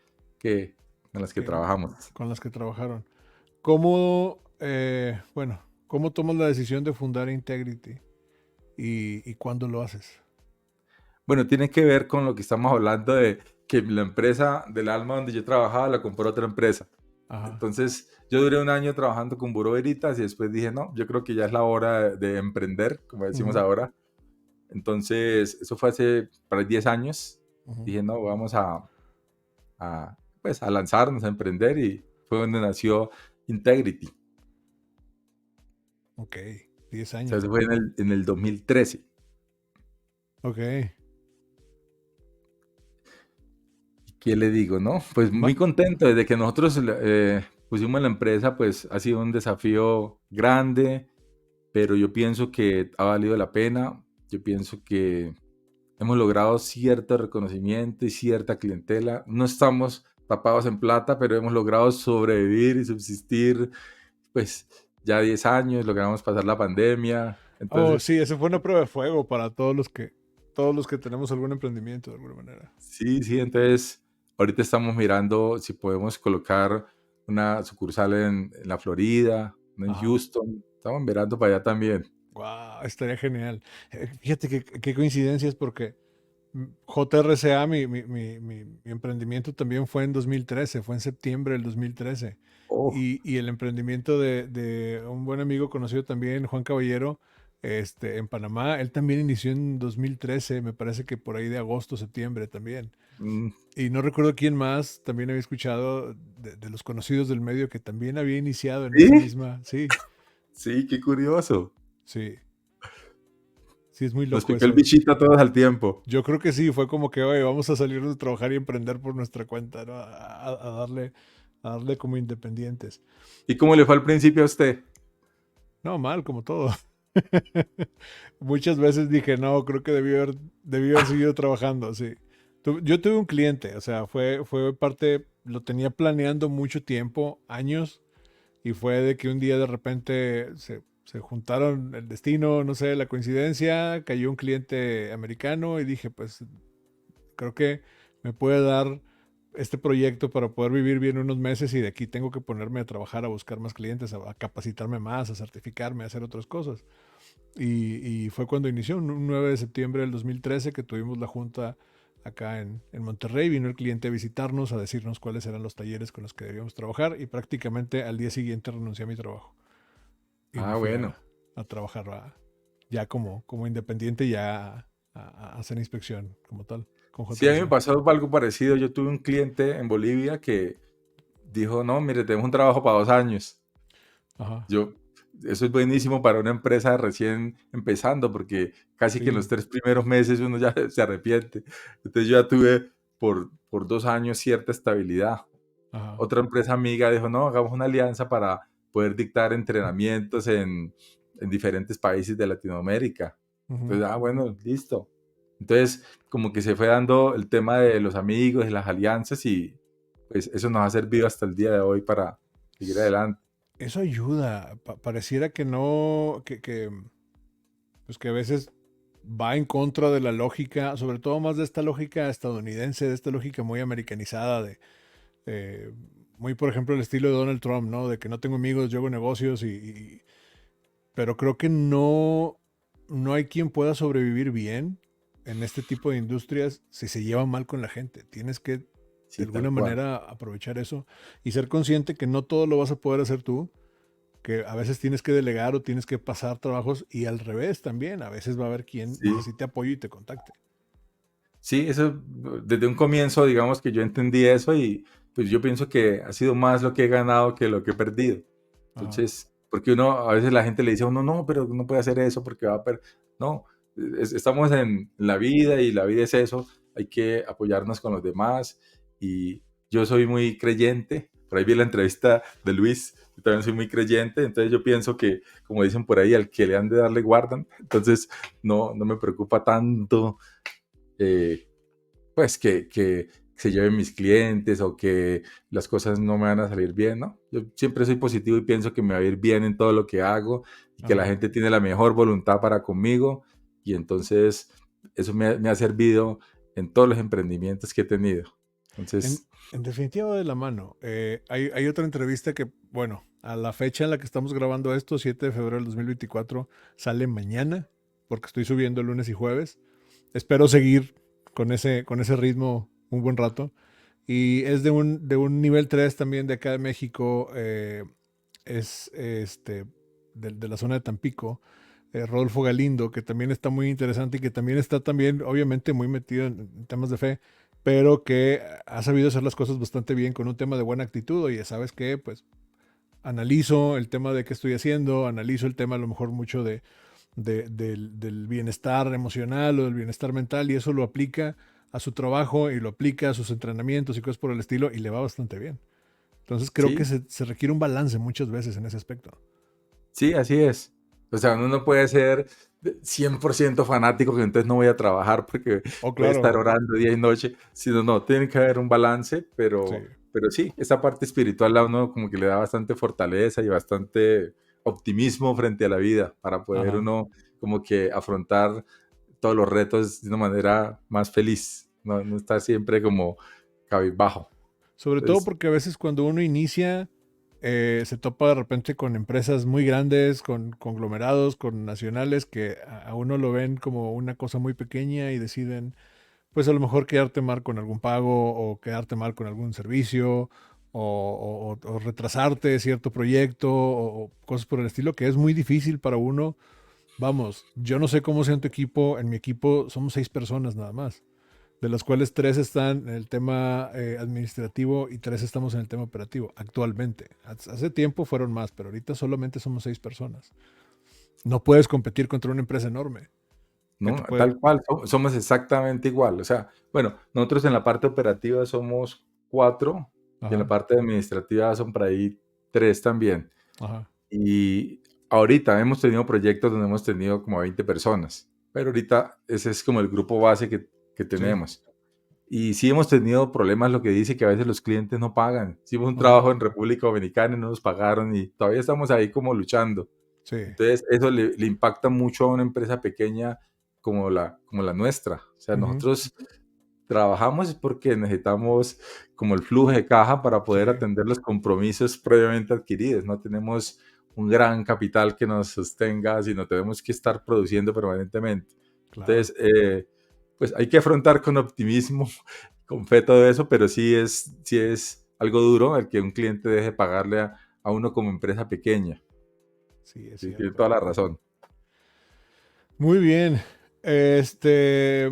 con las que que- trabajamos. con las que trabajaron? ¿Cómo, bueno, cómo tomas la decisión de fundar Integrity y cuándo lo haces? Bueno, tiene que ver con lo que estamos hablando de que la empresa del alma donde yo trabajaba la compró otra empresa. Ajá. Entonces, yo duré un año trabajando con Buró Veritas y después dije, no, yo creo que ya es la hora de emprender, como decimos Ujú, ahora. Entonces, eso fue hace para 10 años. ujú. Dije, no, vamos pues, a lanzarnos, a emprender y fue donde nació Integrity. Ok, 10 O sea, años. eso fue en el 2013. Ok. ¿Qué le digo, no? Pues Ma- muy contento desde que nosotros pusimos la empresa, pues ha sido un desafío grande, pero yo pienso que ha valido la pena. Yo pienso que hemos logrado cierto reconocimiento y cierta clientela. No estamos tapados en plata, pero hemos logrado sobrevivir y subsistir, pues ya 10 años, logramos pasar la pandemia. Oh, Entonces, sí, esa fue una prueba de fuego para todos los que tenemos algún emprendimiento de alguna manera. sí, sí, entonces ahorita estamos mirando si podemos colocar una sucursal en la Florida, una en Ajá. Houston. Estamos mirando para allá también. Wow, estaría genial. Fíjate qué coincidencias porque JRCA, mi emprendimiento también fue en 2013, fue en septiembre del 2013. Oh, y el emprendimiento de un buen amigo conocido también, Juan Caballero, en Panamá. Él también inició en 2013, me parece que por ahí de agosto, septiembre también. mm, Y no recuerdo quién más, también había escuchado de los conocidos del medio que también había iniciado en esa sí, misma. Sí, sí, qué curioso. sí, sí, es muy Nos loco picó el eso. bichito a todos al tiempo. Yo creo que sí, fue como que, oye, vamos a salir de trabajar y emprender por nuestra cuenta, ¿no? A darle como independientes. ¿Y cómo le fue al principio a usted? No, mal, como todo. Muchas veces dije, no, creo que debí haber seguido trabajando, sí. Yo tuve un cliente, o sea, fue parte, lo tenía planeando mucho tiempo, años, y fue de que un día de repente se juntaron el destino, no sé, la coincidencia, cayó un cliente americano y dije, pues creo que me puede dar este proyecto para poder vivir bien unos meses y de aquí tengo que ponerme a trabajar, a buscar más clientes, a capacitarme más, a certificarme, a hacer otras cosas. Y fue cuando inició, un 9 de septiembre del 2013, que tuvimos la junta acá en Monterrey. Vino el cliente a visitarnos, a decirnos cuáles eran los talleres con los que debíamos trabajar y prácticamente al día siguiente renuncié a mi trabajo y me Ah, fui bueno. a trabajar ya como independiente, ya a hacer inspección como tal, con Sí, a mí me JDC. pasó algo parecido. Yo tuve un cliente en Bolivia que dijo, no, mire, tenemos un trabajo para 2 años. Ajá, Yo, eso es buenísimo para una empresa recién empezando, porque casi que en los sí, 3 primeros meses uno ya se arrepiente. Entonces yo ya tuve por 2 años cierta estabilidad. ajá, Otra empresa amiga dijo, no, hagamos una alianza para poder dictar entrenamientos en diferentes países de Latinoamérica. ujú, Entonces, bueno, listo. Entonces, como que se fue dando el tema de los amigos y las alianzas y pues eso nos ha servido hasta el día de hoy para seguir adelante. eso ayuda. Pareciera que no, pues que a veces va en contra de la lógica, sobre todo más de esta lógica estadounidense, de esta lógica muy americanizada, eh, muy por ejemplo el estilo de Donald Trump, ¿no? De que no tengo amigos, yo hago negocios pero creo que no hay quien pueda sobrevivir bien en este tipo de industrias si se lleva mal con la gente. Tienes que de Sí, alguna tal cual. manera aprovechar eso y ser consciente que no todo lo vas a poder hacer tú, que a veces tienes que delegar o tienes que pasar trabajos y al revés también, a veces va a haber quien Sí, necesite apoyo y te contacte. sí, eso desde un comienzo, digamos que yo entendí eso y pues yo pienso que ha sido más lo que he ganado que lo que he perdido. Ajá, Entonces, porque uno, a veces la gente le dice a uno, no, pero no puede hacer eso porque va a perder. No, estamos en la vida y la vida es eso, hay que apoyarnos con los demás y yo soy muy creyente, por ahí vi la entrevista de Luis, yo también soy muy creyente, entonces yo pienso que, como dicen por ahí, al que le han de dar le guardan, entonces no me preocupa tanto eh, pues que se lleven mis clientes o que las cosas no me van a salir bien, ¿no? Yo siempre soy positivo y pienso que me va a ir bien en todo lo que hago y que la ajá. gente tiene la mejor voluntad para conmigo y entonces eso me ha servido en todos los emprendimientos que he tenido. En, Entonces, en definitiva de la mano. Hay otra entrevista que, bueno, a la fecha en la que estamos grabando esto, 7 de febrero del 2024, sale mañana, porque estoy subiendo lunes y jueves. Espero seguir con ese ritmo un buen rato. Y es de un nivel 3 también de acá de México. Es de la zona de Tampico. Rodolfo Galindo, que también está muy interesante y que también está también, obviamente, muy metido en temas de fe, pero que ha sabido hacer las cosas bastante bien con un tema de buena actitud. Oye, ¿sabes qué? Pues analizo el tema de qué estoy haciendo, analizo el tema a lo mejor mucho del bienestar emocional o del bienestar mental y eso lo aplica a su trabajo y lo aplica a sus entrenamientos y cosas por el estilo y le va bastante bien. Entonces creo que sí, se requiere un balance muchas veces en ese aspecto. sí, así es. O sea, uno no puede ser 100% fanático, que entonces no voy a trabajar porque Oh, voy a estar claro, orando día y noche, sino no, tiene que haber un balance, sí. pero sí, esa parte espiritual a uno como que le da bastante fortaleza y bastante optimismo frente a la vida para poder Ajá. uno como que afrontar todos los retos de una manera más feliz, no estar siempre como cabizbajo. Sobre todo Entonces, porque a veces cuando uno inicia, se topa de repente con empresas muy grandes, con conglomerados, con nacionales que a uno lo ven como una cosa muy pequeña y deciden, pues a lo mejor quedarte mal con algún pago o quedarte mal con algún servicio o retrasarte cierto proyecto o cosas por el estilo, que es muy difícil para uno. Vamos, yo no sé cómo sea en tu equipo. En mi equipo somos 6 personas nada más, de las cuales 3 están en el tema administrativo y 3 estamos en el tema operativo actualmente. Hace tiempo fueron más, pero ahorita solamente somos 6 personas. No puedes competir contra una empresa enorme que te ¿no? puede... Tal cual, somos exactamente igual. O sea, bueno, nosotros en la parte operativa somos 4 y en la Ajá, parte administrativa son por ahí 3 también. ajá, Y ahorita hemos tenido proyectos donde hemos tenido como 20 personas, pero ahorita ese es como el grupo base que sí, tenemos. Y sí hemos tenido problemas, lo que dice que a veces los clientes no pagan. Hicimos un ajá, trabajo en República Dominicana y no nos pagaron y todavía estamos ahí como luchando. sí, Entonces, eso le impacta mucho a una empresa pequeña como la nuestra. O sea, ujú, nosotros trabajamos es porque necesitamos como el flujo de caja para sí, poder atender los compromisos previamente adquiridos. No tenemos un gran capital que nos sostenga, sino tenemos que estar produciendo permanentemente. claro. Entonces, pues hay que afrontar con optimismo, con fe todo eso, pero sí es algo duro el que un cliente deje pagarle a uno como empresa pequeña. Sí, es Sí, tiene cierto. toda la razón. Muy bien. Este,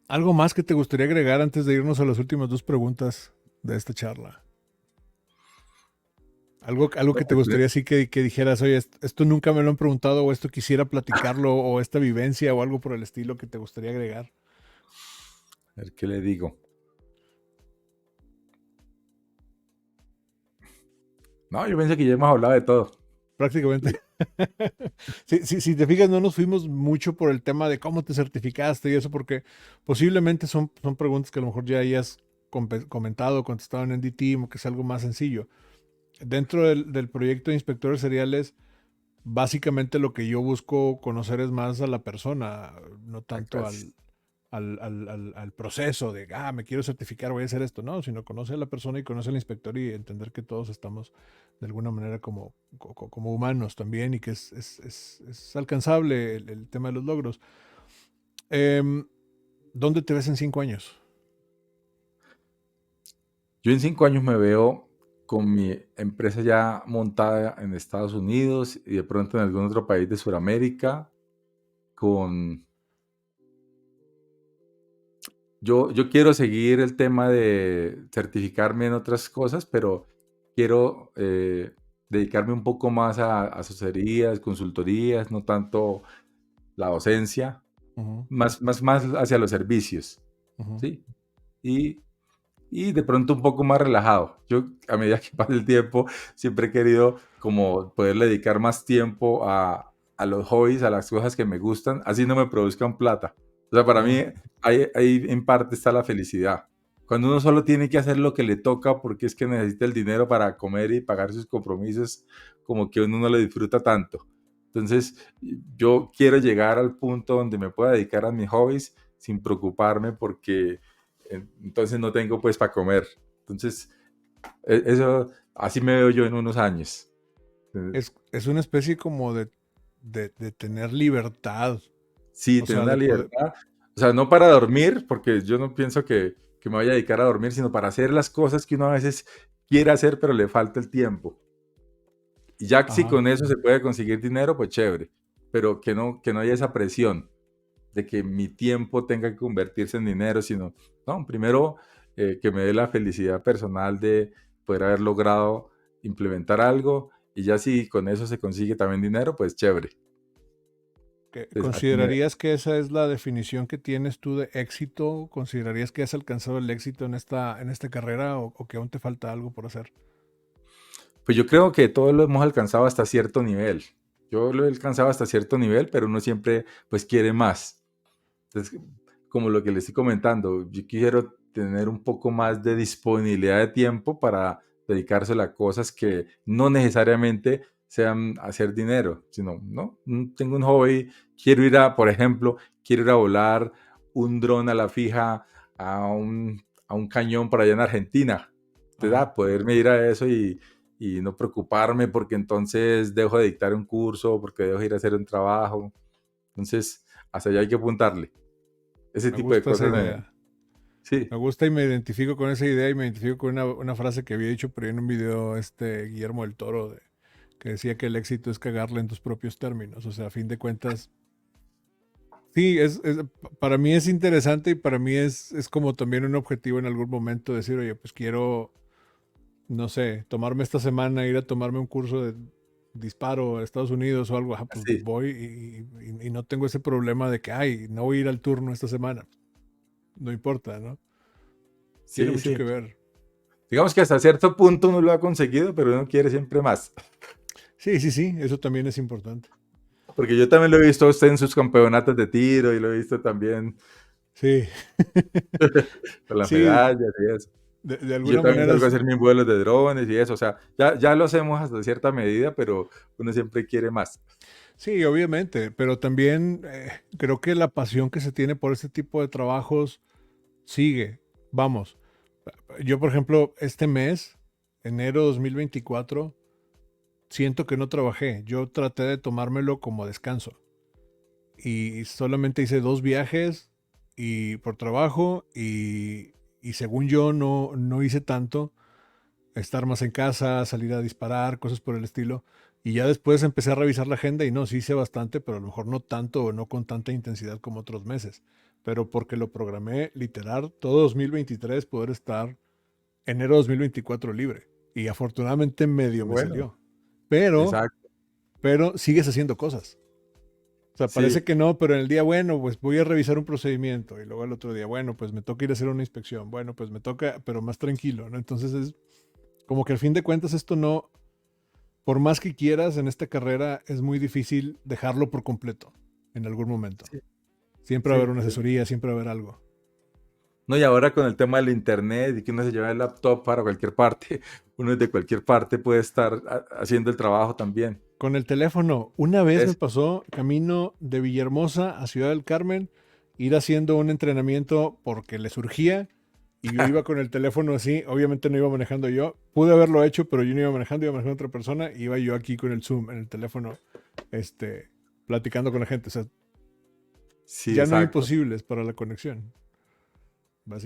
¿algo más que te gustaría agregar antes de irnos a las últimas 2 preguntas de esta charla? Algo No, que te gustaría así que dijeras, oye, esto nunca me lo han preguntado, o esto quisiera platicarlo, o esta vivencia, o algo por el estilo que te gustaría agregar. a ver qué le digo. No, yo pensé que ya hemos hablado de todo. Prácticamente. Si te fijas, no nos fuimos mucho por el tema de cómo te certificaste y eso, porque posiblemente son preguntas que a lo mejor ya hayas comentado, contestado en NDT, o que es algo más sencillo. Dentro del proyecto de inspectores seriales, básicamente lo que yo busco conocer es más a la persona, no Ah, tanto gracias. al proceso de, me quiero certificar, voy a hacer esto, no, sino conoce a la persona y conoce al inspector y entender que todos estamos de alguna manera como humanos también y que es alcanzable el tema de los logros. Em, ¿Dónde te ves en 5 años? Yo en 5 años me veo con mi empresa ya montada en Estados Unidos y de pronto en algún otro país de Sudamérica. Con... yo quiero seguir el tema de certificarme en otras cosas, pero quiero dedicarme un poco más a asesorías, consultorías, no tanto la docencia, Ujú, más hacia los servicios, ujú. ¿sí? Y y de pronto un poco más relajado. Yo, a medida que pasa el tiempo, siempre he querido como poder dedicar más tiempo a los hobbies, a las cosas que me gustan, así no me produzcan plata. O sea, para mí Ajá. ahí en parte está la felicidad. Cuando uno solo tiene que hacer lo que le toca porque es que necesita el dinero para comer y pagar sus compromisos, como que uno no lo disfruta tanto. Entonces, yo quiero llegar al punto donde me pueda dedicar a mis hobbies sin preocuparme porque entonces no tengo pues para comer. Entonces, eso, así me veo yo en unos años. Es una especie como de tener libertad, Sí, o tener sea, una de poder, libertad, o sea, no para dormir, porque yo no pienso que me vaya a dedicar a dormir, sino para hacer las cosas que uno a veces quiere hacer, pero le falta el tiempo. Y ya si ajá, con eso se puede conseguir dinero, pues chévere, pero que no haya esa presión de que mi tiempo tenga que convertirse en dinero, sino, no, primero que me dé la felicidad personal de poder haber logrado implementar algo y ya si con eso se consigue también dinero, pues chévere. Entonces, ¿considerarías que esa es la definición que tienes tú de éxito? ¿Considerarías que has alcanzado el éxito en esta carrera o que aún te falta algo por hacer? pues yo creo que todos lo hemos alcanzado hasta cierto nivel. Yo lo he alcanzado hasta cierto nivel, pero uno siempre pues quiere más. Entonces, como lo que le estoy comentando, yo quiero tener un poco más de disponibilidad de tiempo para dedicárselo a cosas que no necesariamente sean hacer dinero, sino, ¿no? Tengo un hobby, quiero ir a, por ejemplo, quiero ir a volar un dron a la fija a un cañón por allá en Argentina. Entonces, Ajá, poderme ir a eso y no preocuparme porque entonces dejo de dictar un curso, porque dejo de ir a hacer un trabajo. Entonces, hasta allá hay que apuntarle. Ese me tipo de gusta esa cosas idea. Sí, Me gusta y me identifico con esa idea y me identifico con una frase que había dicho por ahí en un video Guillermo del Toro, que decía que el éxito es cagarle en tus propios términos. O sea, a fin de cuentas, sí, para mí es interesante y para mí es como también un objetivo en algún momento decir, oye, pues quiero, no sé, tomarme esta semana, ir a tomarme un curso de disparo a Estados Unidos o algo, pues así. voy y no tengo ese problema de que, ay, no voy a ir al turno esta semana. No importa, ¿no? Tiene Sí, mucho sí. que ver. Digamos que hasta cierto punto uno lo ha conseguido, pero uno quiere siempre más. Sí, sí, sí, eso también es importante. Porque yo también lo he visto a usted en sus campeonatos de tiro y lo he visto también Sí, con las sí, medallas y eso. de Y yo alguna también manera, salgo a hacer mis vuelos de drones y eso. O sea, ya lo hacemos hasta cierta medida, pero uno siempre quiere más. sí, obviamente, pero también creo que la pasión que se tiene por este tipo de trabajos sigue. Vamos, yo por ejemplo, este mes, enero 2024, siento que no trabajé. Yo traté de tomármelo como descanso y solamente hice 2 viajes y por trabajo y según yo no hice tanto, estar más en casa, salir a disparar, cosas por el estilo. Y ya después empecé a revisar la agenda y no, sí hice bastante, pero a lo mejor no tanto o no con tanta intensidad como otros meses. Pero porque lo programé literal todo 2023 poder estar enero 2024 libre. Y afortunadamente medio me Bueno, salió. Pero, exacto. pero sigues haciendo cosas. O sea, parece Sí, que no, pero en el día, bueno, pues voy a revisar un procedimiento. Y luego el otro día, bueno, pues me toca ir a hacer una inspección. Bueno, pues me toca, pero más tranquilo, ¿no? Entonces es como que al fin de cuentas esto no, por más que quieras en esta carrera, es muy difícil dejarlo por completo en algún momento. sí, Siempre va a haber sí. una asesoría, siempre va a haber algo. No, y ahora con el tema del internet y que uno se lleva el laptop para cualquier parte, uno de cualquier parte puede estar haciendo el trabajo también. Con el teléfono, una vez me Es, pasó camino de Villahermosa a Ciudad del Carmen, ir haciendo un entrenamiento porque le surgía y yo iba con el teléfono así, obviamente no iba manejando yo, pude haberlo hecho, pero yo no iba manejando otra persona, iba yo aquí con el Zoom en el teléfono, este, platicando con la gente, o sea, sí, ya no hay exacto. imposibles para la conexión,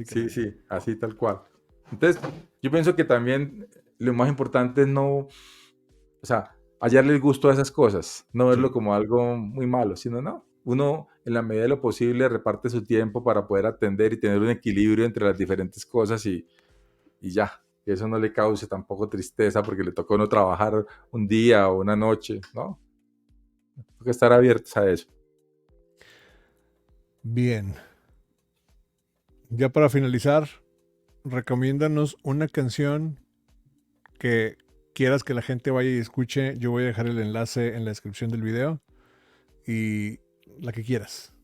Sí, básicamente. sí, así tal cual. Entonces, yo pienso que también lo más importante es no, o sea, hallarle el gusto a esas cosas, no verlo Sí. como algo muy malo, sino no. Uno, en la medida de lo posible, reparte su tiempo para poder atender y tener un equilibrio entre las diferentes cosas y ya. Que eso no le cause tampoco tristeza porque le tocó no trabajar un día o una noche, ¿no? Hay que estar abiertos a eso. Bien, ya para finalizar, recomiéndanos una canción que quieras que la gente vaya y escuche. Yo voy a dejar el enlace en la descripción del video y la que quieras.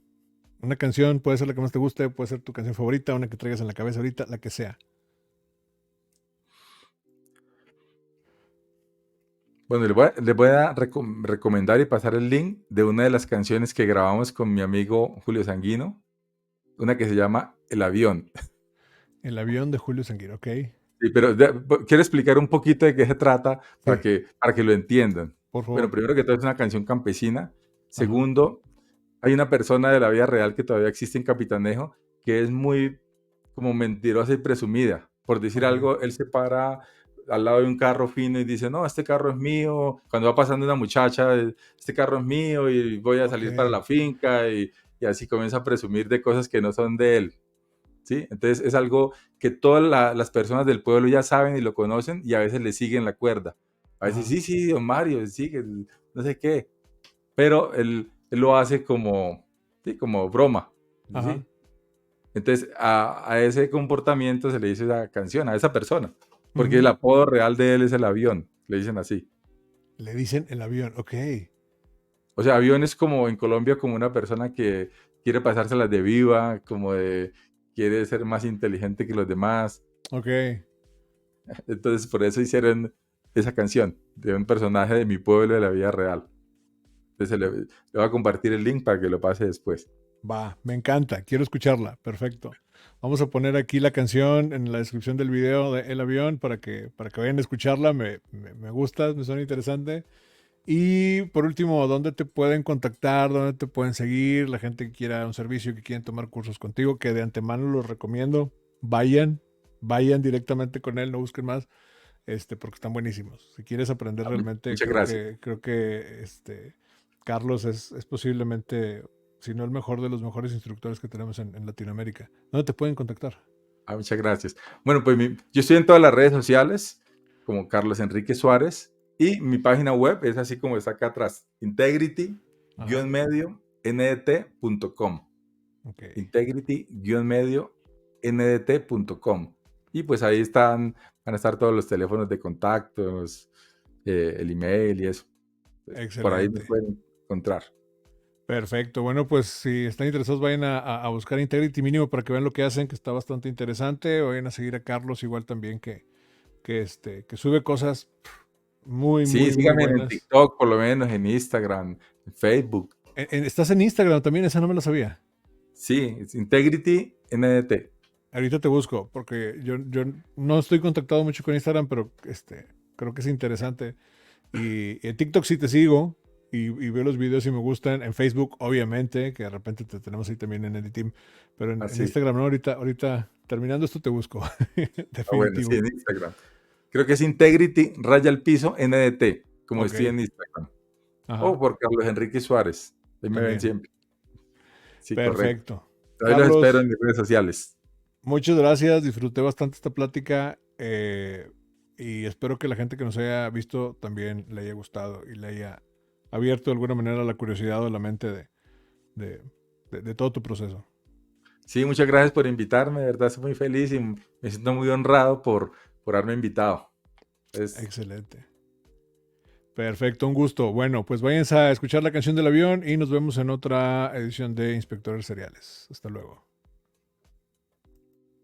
Una canción puede ser la que más te guste, puede ser tu canción favorita, una que traigas en la cabeza ahorita, la que sea. Bueno, le voy a recomendar y pasar el link de una de las canciones que grabamos con mi amigo Julio Sanguino, una que se llama El avión. El avión de Julio Sanguino, ¿ok? Sí, pero quiero explicar un poquito de qué se trata Sí, para que lo entiendan. por Bueno, favor. primero que todo es una canción campesina. Ajá. Segundo, hay una persona de la vida real que todavía existe en Capitanejo que es muy como mentirosa y presumida. Por decir Ok. algo, él se para al lado de un carro fino y dice, no, este carro es mío. Cuando va pasando una muchacha, este carro es mío y voy a Ok. salir para la finca y así comienza a presumir de cosas que no son de él. ¿Sí? Entonces es algo que todas las personas del pueblo ya saben y lo conocen y a veces le siguen la cuerda. A veces, Ajá. sí, sí, don Mario, sí, que no sé qué. Pero él lo hace como, sí, como broma. Ajá. ¿Sí? Entonces a ese comportamiento se le dice esa canción, a esa persona. Porque el Ujú. apodo real de él es el avión, le dicen así. Le dicen el avión, ok. O sea, avión es como en Colombia como una persona que quiere pasárselas de viva, como de quiere ser más inteligente que los demás. Ok. Entonces, por eso hicieron esa canción de un personaje de mi pueblo de la vida real. Entonces, le voy a compartir el link para que lo pase después. Va, me encanta, quiero escucharla, perfecto. Vamos a poner aquí la canción en la descripción del video de El Avión para que vayan a escucharla, me gusta, me suena interesante. Y por último, ¿dónde te pueden contactar? ¿Dónde te pueden seguir? La gente que quiera un servicio, que quieren tomar cursos contigo, que de antemano los recomiendo. vayan directamente con él, no busquen más, porque están buenísimos. Si quieres aprender realmente, Muchas gracias. creo que Carlos es posiblemente, si no el mejor de los mejores instructores que tenemos en Latinoamérica. ¿Dónde te pueden contactar? Muchas gracias. Bueno, pues yo estoy en todas las redes sociales como Carlos Enrique Suárez y mi página web es así como está acá atrás, integrity-ndt.com. Okay. Integrity-ndt.com. Y pues ahí van a estar todos los teléfonos de contacto, el email y eso. Entonces, por ahí me Excelente. pueden encontrar. Perfecto. Bueno, pues si están interesados, vayan a buscar Integrity mínimo para que vean lo que hacen, que está bastante interesante. O vayan a seguir a Carlos igual también, que sube cosas muy, Sí, muy, muy síganme en buenas. TikTok, por lo menos, en Instagram, en Facebook. Estás en Instagram también, esa no me la sabía. Sí, es Integrity NDT. Ahorita te busco, porque yo no estoy contactado mucho con Instagram, pero creo que es interesante. Y en TikTok sí te sigo y veo los videos y me gustan. En Facebook, obviamente, que de repente te tenemos ahí también en Editeam. Pero en Así. Instagram, no, ahorita terminando esto te busco. Bueno, sí, Definitivo. en Instagram. Creo que es Integrity raya al piso NDT, como Ok. estoy en Instagram. O Ajá. por Carlos Enrique Suárez. Ahí me Muy ven bien. siempre. Sí, correcto. Perfecto. Ahí los espero Carlos, en mis redes sociales. muchas gracias. Disfruté bastante esta plática. Y espero que la gente que nos haya visto también le haya gustado y le haya abierto de alguna manera la curiosidad o la mente de todo tu proceso. Sí, muchas gracias por invitarme. De verdad, estoy muy feliz y me siento muy honrado por haberme invitado. Entonces, Excelente. Perfecto, un gusto. Bueno, pues váyanse a escuchar la canción del avión y nos vemos en otra edición de Inspectores Seriales. Hasta luego.